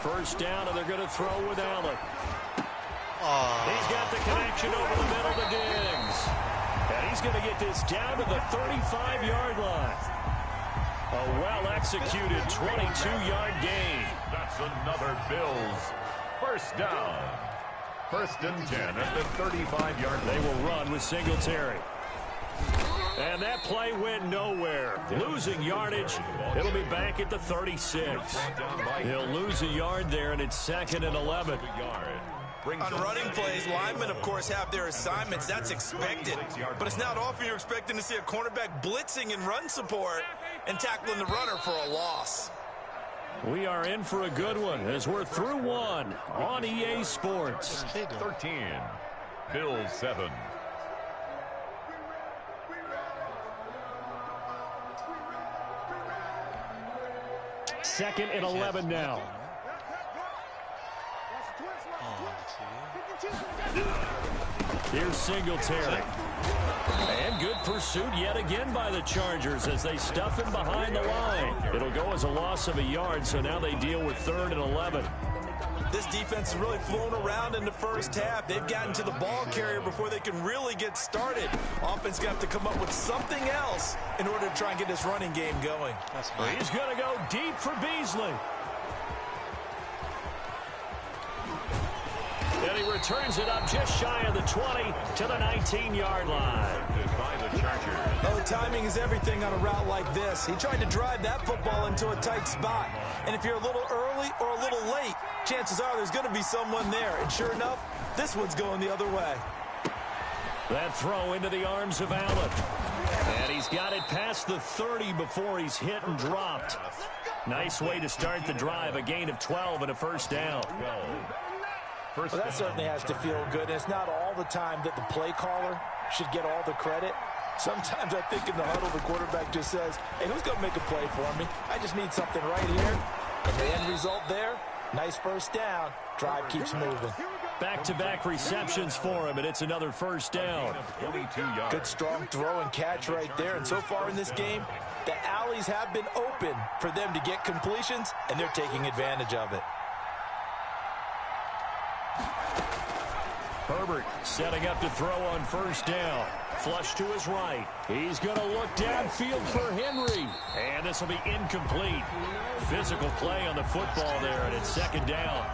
First down, and they're going to throw with Allen. Oh. He's got the connection over the middle to Diggs. And he's going to get this down to the 35-yard line. A well-executed 22-yard gain. That's another Bills first down. 1st and 10 at the 35-yard line. They will run with Singletary. And that play went nowhere. Losing yardage. It'll be back at the 36. He'll lose a yard there, and it's 2nd and 11. On running plays, linemen, of course, have their assignments. That's expected. But it's not often you're expecting to see a cornerback blitzing and run support and tackling the runner for a loss. We are in for a good one as we're through 1 on EA Sports. 13. Bills 7. Second and 11 now. Here's Singletary. And good pursuit yet again by the Chargers as they stuff him behind the line. It'll go as a loss of a yard, so now they deal with 3rd and 11. This defense has really flown around in the first half. They've gotten to the ball carrier before they can really get started. Offense got to come up with something else in order to try and get this running game going. He's going to go deep for Beasley. And he returns it up just shy of the 20 to the 19-yard line. Oh, timing is everything on a route like this. He tried to drive that football into a tight spot. And if you're a little early or a little late, chances are there's going to be someone there. And sure enough, this one's going the other way. That throw into the arms of Allen. And he's got it past the 30 before he's hit and dropped. Nice way to start the drive. A gain of 12 and a first down. Well, that certainly has to feel good. And it's not all the time that the play caller should get all the credit. Sometimes I think in the huddle, the quarterback just says, hey, who's going to make a play for me? I just need something right here. And the end result there, nice first down. Drive keeps moving. Back-to-back receptions for him, and it's another first down. Good strong throw and catch right there. And so far in this game, the alleys have been open for them to get completions, and they're taking advantage of it. Herbert setting up to throw on first down. Flush to his right. He's going to look downfield for Henry. And this will be incomplete. Physical play on the football there, and it's 2nd down.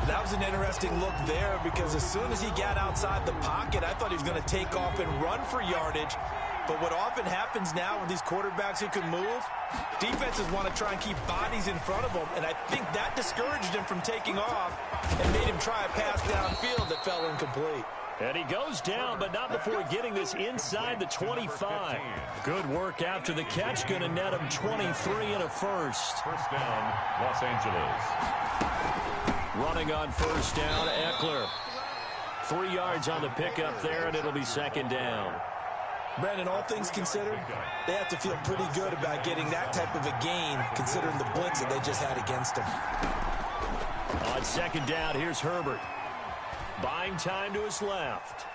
That was an interesting look there because as soon as he got outside the pocket, I thought he was going to take off and run for yardage. But what often happens now with these quarterbacks who can move, defenses want to try and keep bodies in front of them, and I think that discouraged him from taking off and made him try a pass downfield that fell incomplete. And he goes down, but not before getting this inside the 25. Good work after the catch, going to net him 23 and a first. First down, Los Angeles. Running on first down, Eckler. 3 yards on the pickup there, and it'll be 2nd down. Brandon, all things considered, they have to feel pretty good about getting that type of a gain, considering the blitz that they just had against them. On 2nd down, here's Herbert. Buying time to his left.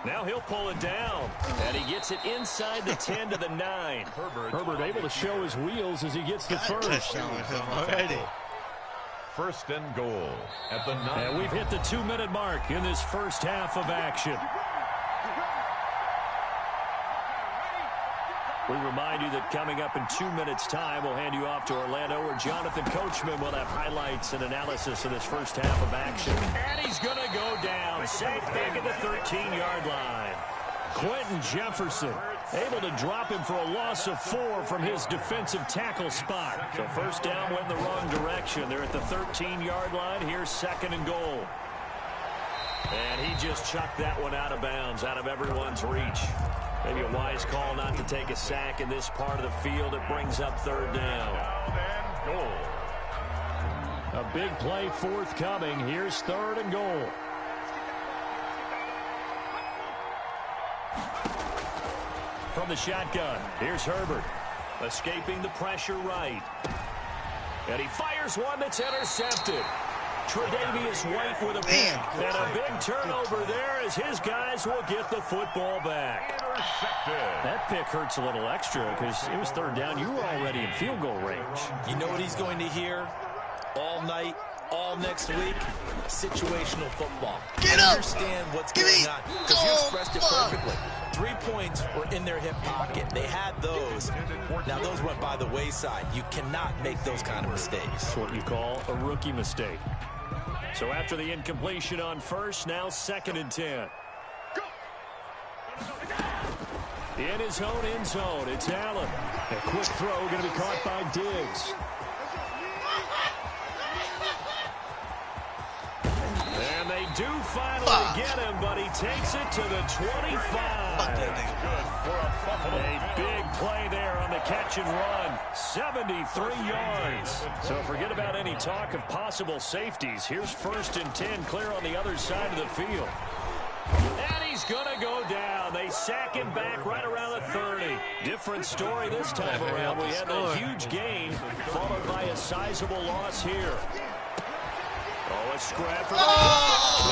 Now he'll pull it down, and he gets it inside the 10 to the 9. Herbert able to show his wheels as he gets the first. Touchdown with him already. 1st and goal at the 9. And we've hit the 2-minute mark in this first half of action. We remind you that coming up in 2 minutes' time, we'll hand you off to Orlando, where Jonathan Coachman will have highlights and analysis of this first half of action. And he's going to go down, safe back at the 13-yard line. Quentin Jefferson Able to drop him for a loss of 4 from his defensive tackle spot. So first down went in the wrong direction. They're at the 13-yard line. Here's 2nd and goal. And he just chucked that one out of bounds, out of everyone's reach. Maybe a wise call not to take a sack in this part of the field. It brings up 3rd down. And goal. A big play forthcoming. Here's 3rd and goal. From the shotgun, here's Herbert. Escaping the pressure right. And he fires one that's intercepted. Tre'Davious White with a pick. And a big turnover there as his guys will get the football back. Intercepted. That pick hurts a little extra because it was 3rd down. You were already in field goal range. You know what he's going to hear all night, all next week? Situational football. Get up! Understand what's going on because you expressed it perfectly. 3 points were in their hip pocket. They had those. Now, those went by the wayside. You cannot make those kind of mistakes. That's what you call a rookie mistake. So after the incompletion on first, now 2nd and 10. In his own end zone, it's Allen. A quick throw going to be caught by Diggs. And they do finally get him, but he takes it to the 25. A big play there on the catch and run. 73 yards. So forget about any talk of possible safeties. Here's 1st and 10 clear on the other side of the field. And he's going to go down. They sack him back right around the 30. Different story this time around. We had a huge gain followed by a sizable loss here. Oh, a scrap for the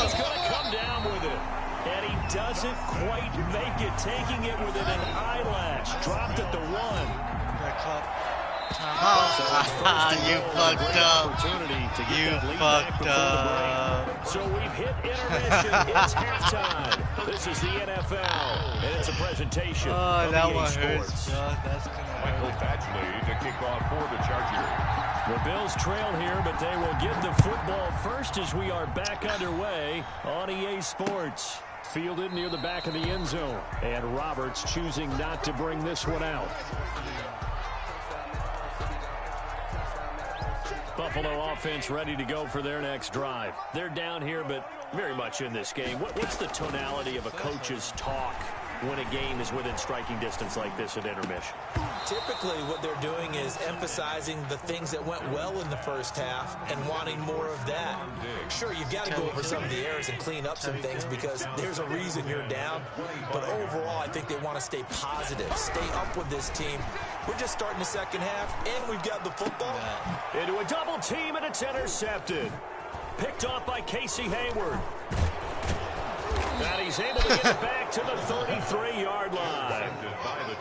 He's going to come down with it. And he doesn't quite make it, taking it within an eyelash. Dropped at the 1. You fucked up. You fucked up. So we've hit intermission. It's halftime. This is the NFL, and it's a presentation of that EA one Sports. hurts. That's gonna Michael Badgley to kick off for the Chargers. The Bills trail here, but they will get the football first as we are back underway on EA Sports. Fielded near the back of the end zone, and Roberts choosing not to bring this one out. Buffalo offense ready to go for their next drive. They're down here, but very much in this game. What's the tonality of a coach's talk when a game is within striking distance like this at intermission? Typically, what they're doing is emphasizing the things that went well in the first half and wanting more of that. Sure, you've got to go over some of the errors and clean up some things because there's a reason you're down. But overall, I think they want to stay positive, stay up with this team. We're just starting the second half, and we've got the football. Into a double team, and it's intercepted. Picked off by Casey Hayward. And he's able to get it back to the 33-yard line.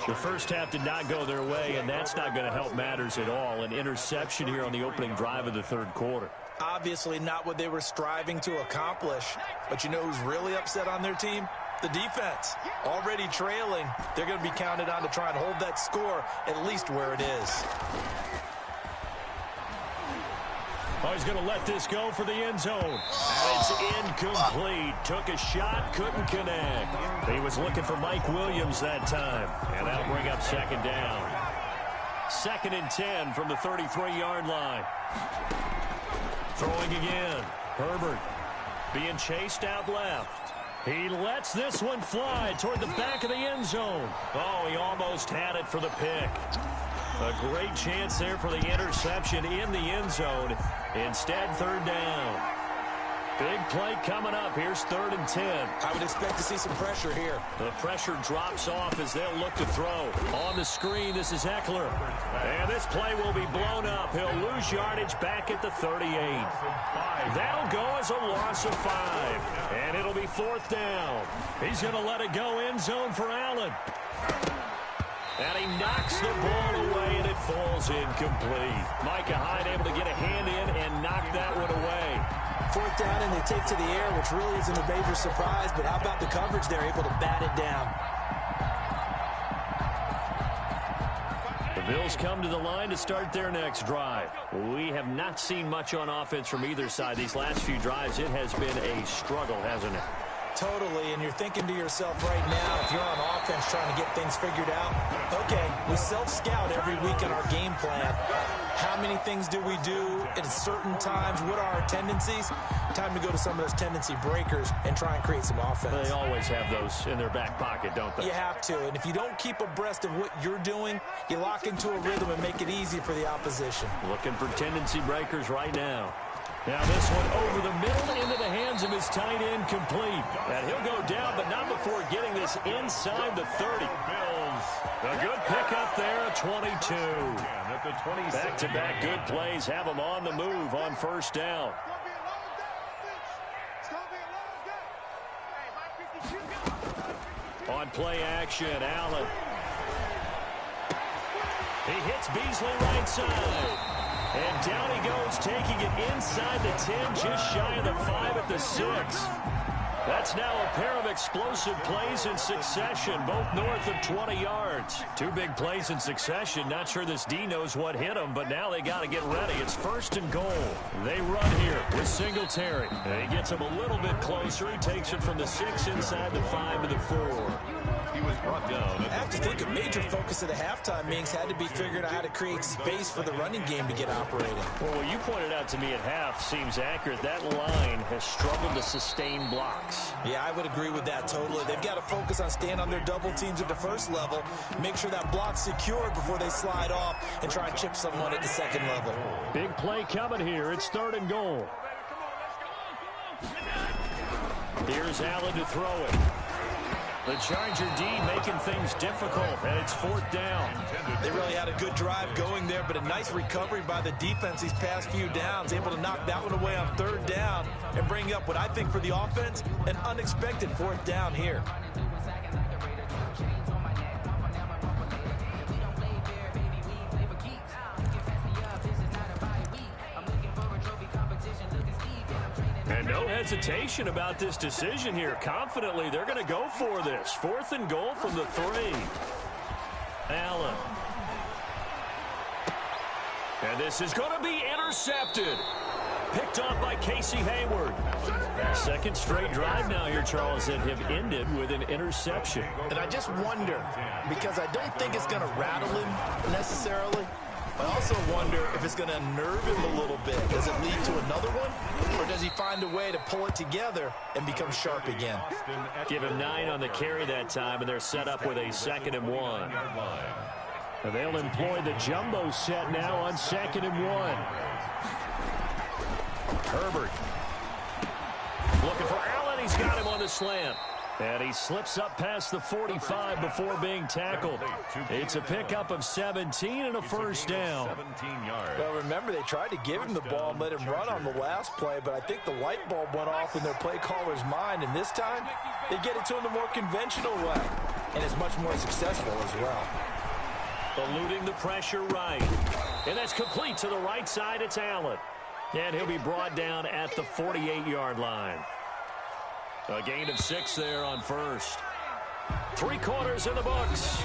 The first half did not go their way, and that's not going to help matters at all. An interception here on the opening drive of the 3rd quarter. Obviously not what they were striving to accomplish. But you know who's really upset on their team? The defense. Already trailing. They're going to be counted on to try and hold that score at least where it is. Oh, he's going to let this go for the end zone. And it's incomplete. Took a shot, couldn't connect. He was looking for Mike Williams that time. And that'll bring up 2nd down. 2nd and 10 from the 33-yard line. Throwing again. Herbert being chased out left. He lets this one fly toward the back of the end zone. Oh, he almost had it for the pick. A great chance there for the interception in the end zone. Instead, 3rd down. Big play coming up. Here's 3rd and 10. I would expect to see some pressure here. The pressure drops off as they'll look to throw. On the screen, this is Eckler. And this play will be blown up. He'll lose yardage back at the 38. That'll go as a loss of 5. And it'll be 4th down. He's going to let it go end zone for Allen. And he knocks the ball away, and it falls incomplete. Micah Hyde able to get a hand in and knock that one away. 4th down, and they take to the air, which really isn't a major surprise. But how about the coverage there, able to bat it down? The Bills come to the line to start their next drive. We have not seen much on offense from either side. These last few drives, it has been a struggle, hasn't it? Totally, and you're thinking to yourself right now, if you're on offense trying to get things figured out, okay, we self-scout every week in our game plan. How many things do we do at certain times? What are our tendencies? Time to go to some of those tendency breakers and try and create some offense. They always have those in their back pocket, don't they? You have to, and if you don't keep abreast of what you're doing, you lock into a rhythm and make it easy for the opposition. Looking for tendency breakers right now. Now this one over the middle into the hands of his tight end, complete. And he'll go down, but not before getting this inside the 30. A good pickup there, a 22. Back-to-back good plays have him on the move on first down. On play action, Allen. He hits Beasley right side. And down he goes, taking it inside the 10, just shy of the 5 at the 6. That's now a pair of explosive plays in succession, both north of 20 yards. Two big plays in succession. Not sure this D knows what hit him, but now they got to get ready. It's first and goal. They run here with Singletary. And he gets him a little bit closer. He takes it from the 6 inside the 5 to the 4. He was brought down. I have to think a major focus of the halftime meetings had to be figuring out how to create space for the running game to get operating. Well, what you pointed out to me at half seems accurate. That line has struggled to sustain blocks. Yeah, I would agree with that totally. They've got to focus on staying on their double teams at the first level, make sure that block's secured before they slide off and try and chip someone at the second level. Big play coming here. It's third and goal. Here's Allen to throw it. The Charger D making things difficult, and it's fourth down. They really had a good drive going there, but a nice recovery by the defense these past few downs, able to knock that one away on third down and bring up what I think for the offense, an unexpected fourth down here. And no hesitation about this decision here. Confidently, they're going to go for this. Fourth and goal from the 3. Allen. And this is going to be intercepted. Picked off by Casey Hayward. Second straight drive now here, Charles, that have ended with an interception. And I just wonder, because I don't think it's going to rattle him necessarily, I also wonder if it's going to unnerve him a little bit. Does it lead to another one? Or does he find a way to pull it together and become sharp again? Give him 9 on the carry that time, and they're set up with a 2nd and 1. They'll employ the jumbo set now on 2nd and 1. Herbert. Looking for Allen. He's got him on the slant. And he slips up past the 45 before being tackled. It's a pickup of 17 and a first down. 17 yards. Well, remember, they tried to give him the ball and let him run on the last play, but I think the light bulb went off in their play caller's mind, and this time they get it to him the more conventional way, and it's much more successful as well. Eluding the pressure right. And that's complete to the right side. It's Allen. And he'll be brought down at the 48-yard line. A gain of 6 there on first. 3 quarters in the books.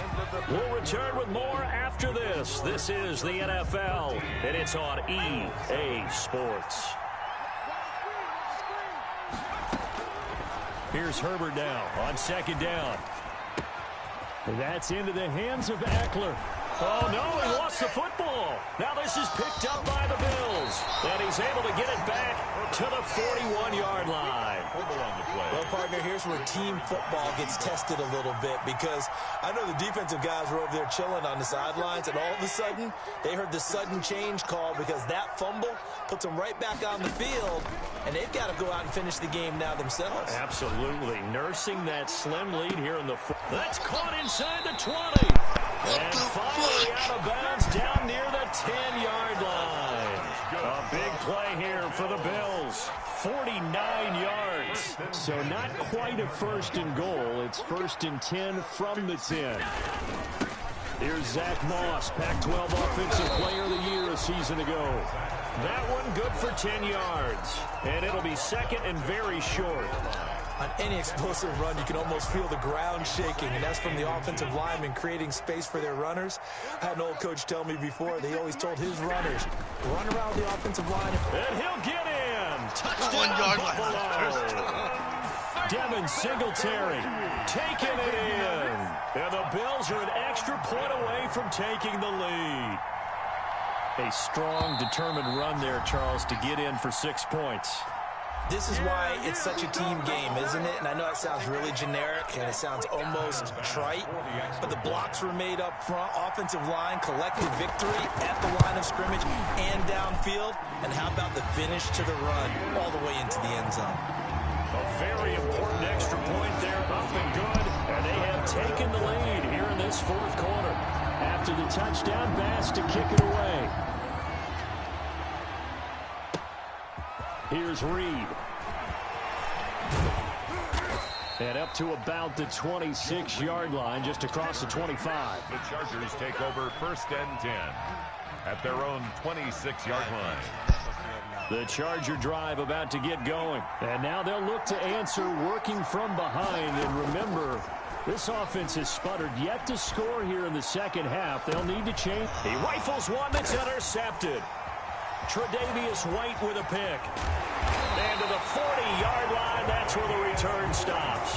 We'll return with more after this. This is the NFL, and it's on EA Sports. Here's Herbert now on 2nd down. That's into the hands of Eckler. Oh, no, he lost the football. Now this is picked up by the Bills. And he's able to get it back to the 41-yard line. Well, partner, here's where team football gets tested a little bit, because I know the defensive guys were over there chilling on the sidelines, and all of a sudden, they heard the sudden change call because that fumble puts them right back on the field, and they've got to go out and finish the game now themselves. Absolutely. Nursing that slim lead here in the front. That's caught inside the 20. And finally out of bounds down near the 10-yard line. A big play here for the Bills. 49 yards. So not quite a first and goal. It's 1st and 10 from the 10. Here's Zach Moss, Pac-12 Offensive Player of the Year a season ago. That one good for 10 yards. And it'll be 2nd and very short. On any explosive run, you can almost feel the ground shaking, and that's from the offensive linemen creating space for their runners. I had an old coach tell me before, they always told his runners, run around the offensive line. And he'll get in. Touchdown, 1 yard Buffalo. Devin Singletary taking it in. And the Bills are an extra point away from taking the lead. A strong, determined run there, Charles, to get in for 6 points. This is why it's such a team game, isn't it? And I know it sounds really generic and it sounds almost trite, but the blocks were made up front, offensive line, collective victory at the line of scrimmage and downfield. And how about the finish to the run all the way into the end zone? A very important extra point there, up and good. And they have taken the lead here in this fourth quarter. After the touchdown, Bass to kick it away. Here's Reed. And up to about the 26-yard line, just across the 25. The Chargers take over 1st and 10 at their own 26-yard line. The Charger drive about to get going. And now they'll look to answer working from behind. And remember, this offense has sputtered yet to score here in the second half. They'll need to change. He rifles one that's intercepted. Tre'Davious White with a pick. And to the 40-yard line, that's where the return stops.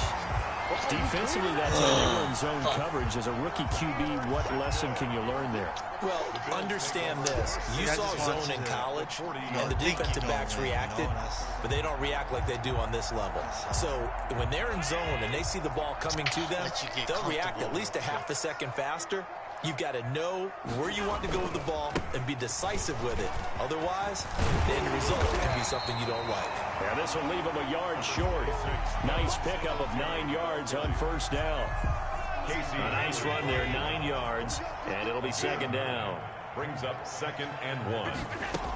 Defensively, that's how they were in zone coverage. As a rookie QB, what lesson can you learn there? Well, understand this. You saw zone in college, and the defensive backs reacted, but they don't react like they do on this level. So when they're in zone and they see the ball coming to them, they'll react at least a half a second faster. You've got to know where you want to go with the ball and be decisive with it. Otherwise, the end result can be something you don't like. And this will leave him a yard short. Nice pickup of 9 yards on first down. A nice run there, 9 yards, and it'll be second down. Brings up 2nd and 1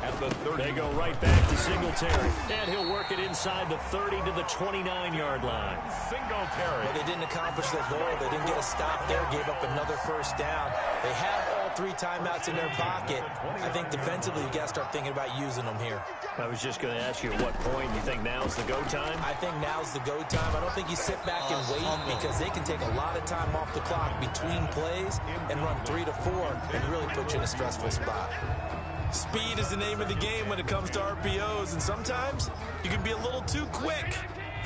at the 30. They go right back to Singletary, and he'll work it inside the 30 to the 29-yard line. Singletary. But they didn't accomplish their goal. They didn't get a stop there, gave up another first down. They have all 3 timeouts in their pocket. I think defensively, you got to start thinking about using them here. I was just going to ask you at what point you think now's the go time? I think now's the go time. I don't think you sit back and wait because they can take a lot of time off the clock between plays and run 3 to 4 and really put you in a stressful spot. Speed is the name of the game when it comes to RPOs, and sometimes you can be a little too quick,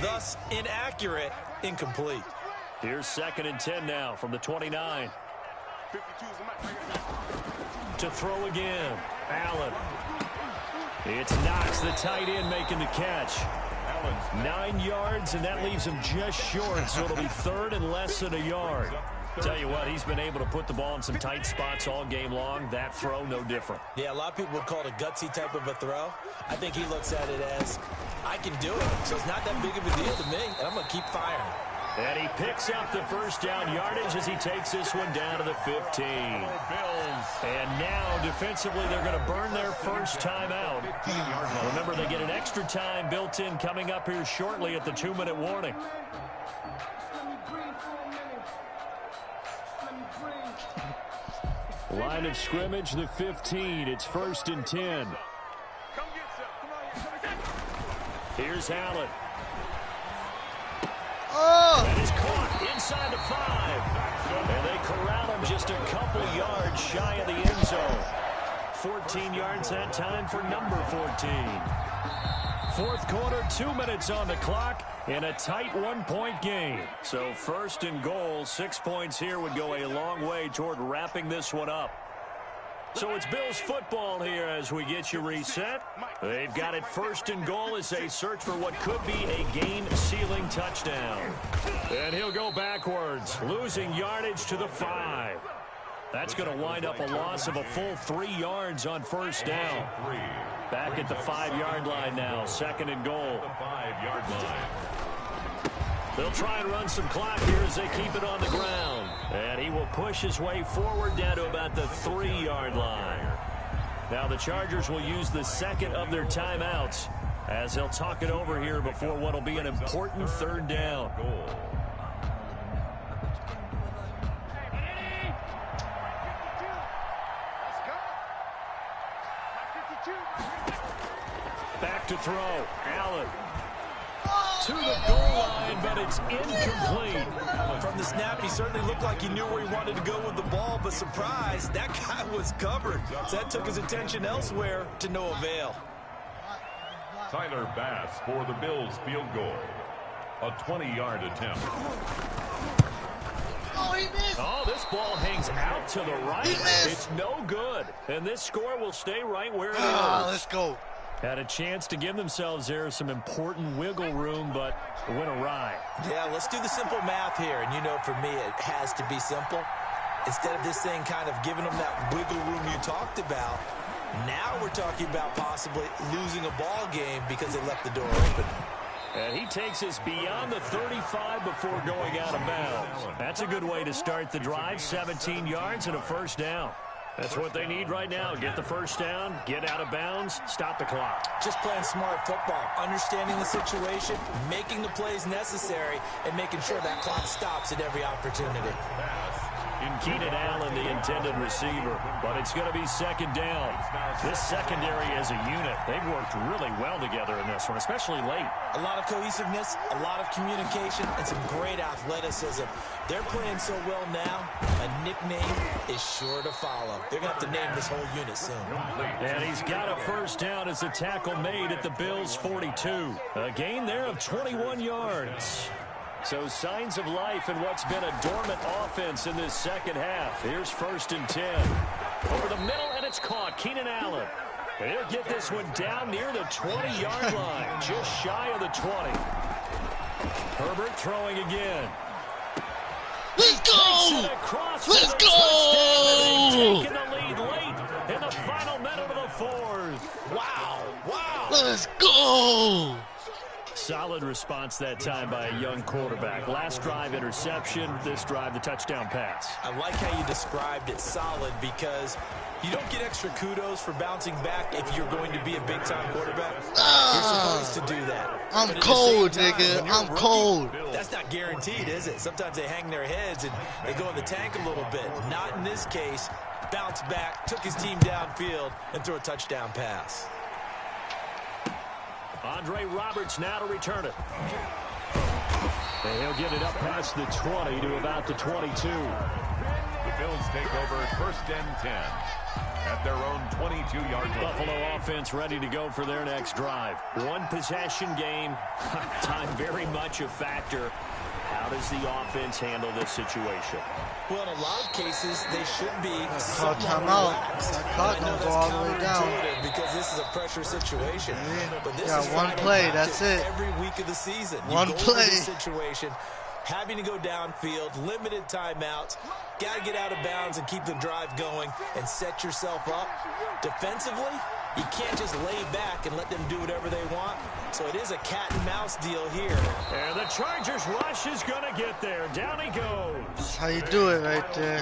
thus inaccurate, incomplete. Here's 2nd and 10 now from the 29. To throw again, Allen. It's Knox, the tight end, making the catch. 9 yards, and that leaves him just short, so it'll be 3rd and less than a yard. Tell you what, he's been able to put the ball in some tight spots all game long. That throw, no different. Yeah, a lot of people would call it a gutsy type of a throw. I think he looks at it as, I can do it, so it's not that big of a deal to me, and I'm going to keep firing. And he picks up the first down yardage as he takes this one down to the 15. And now, defensively, they're going to burn their first timeout. Remember, they get an extra time built in coming up here shortly at the 2-minute warning. Line of scrimmage, the 15. It's 1st and 10. Here's Allen. And he's caught inside the 5. And they corral him just a couple yards shy of the end zone. 14 yards that time for number 14. Fourth quarter, 2 minutes on the clock in a tight 1-point game. So 1st and goal, 6 points here would go a long way toward wrapping this one up. So it's Bills football here as we get you reset. They've got it 1st and goal as they search for what could be a game-sealing touchdown. And he'll go backwards, losing yardage to the 5. That's going to wind up a loss of a full 3 yards on first down. Back at the 5-yard line now, 2nd and goal. The 5-yard line. They'll try and run some clock here as they keep it on the ground. And he will push his way forward down to about the 3-yard line. Now the Chargers will use the 2nd of their timeouts as they'll talk it over here before what will be an important 3rd down. Back to throw, Allen. To the goal line, but it's incomplete. From the snap, he certainly looked like he knew where he wanted to go with the ball, but surprise, that guy was covered. So that took his attention elsewhere to no avail. Tyler Bass for the Bills field goal. A 20-yard attempt. Oh, he missed. Oh, this ball hangs out to the right. He missed. It's no good. And this score will stay right where it is. Let's go. Had a chance to give themselves there some important wiggle room, but it went awry. Yeah, let's do the simple math here. And you know, for me, it has to be simple. Instead of this thing kind of giving them that wiggle room you talked about, now we're talking about possibly losing a ball game because they left the door open. And he takes us beyond the 35 before going out of bounds. That's a good way to start the drive. 17 yards and a first down. That's what they need right now. Get the first down, get out of bounds, stop the clock. Just playing smart football, understanding the situation, making the plays necessary, and making sure that clock stops at every opportunity. Keenan Allen, the intended receiver, but it's going to be second down. This secondary as a unit, they've worked really well together in this one, especially late. A lot of cohesiveness, a lot of communication, and some great athleticism. They're playing so well now, a nickname is sure to follow. They're going to have to name this whole unit soon. And he's got a first down as the tackle made at the Bills' 42. A gain there of 21 yards. So signs of life in what's been a dormant offense in this second half. Here's 1st and 10. Over the middle, and it's caught. Keenan Allen. He'll get this one down near the 20-yard line, just shy of the 20. Herbert throwing again. Let's go! Let's go! Taking the lead late in the final minute of the fourth. Wow, wow. Let's go! Solid response that time by a young quarterback. Last drive, interception. This drive, the touchdown pass. I like how you described it solid because you don't get extra kudos for bouncing back if you're going to be a big-time quarterback. You're supposed to do that. I'm cold, nigga. I'm cold. That's not guaranteed, is it? Sometimes they hang their heads and they go in the tank a little bit. Not in this case. Bounced back, took his team downfield, and threw a touchdown pass. Andre Roberts now to return it. And he'll get it up past the 20 to about the 22. The Bills take over 1st and 10 at their own 22-yard line. Buffalo offense ready to go for their next drive. One possession game. Time very much a factor. How does the offense handle this situation? Well, in a lot of cases, they should be Call timeout. That clock don't go all the way down. Because this is a pressure situation. But this is one play, that's it. Every week of the season. One play. This situation, having to go downfield, limited timeouts, got to get out of bounds and keep the drive going and set yourself up. Defensively, you can't just lay back and let them do whatever they want. So it is a cat and mouse deal here. And the Chargers rush is going to get there. Down he goes. That's how you do it right there.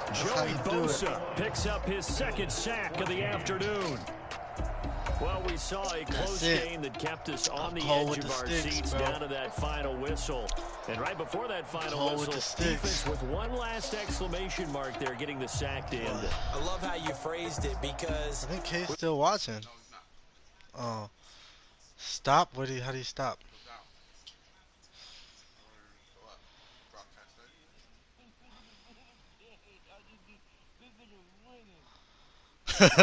That's how Joey you do it. Bosa picks up his second sack of the afternoon. Well, we saw a close game that kept us on the edge of our seats down to that final whistle. And right before that final whistle, defense with one last exclamation mark there, getting the sack to end it. I love how you phrased it because... I think K's still watching. Oh. Stop? How do you stop?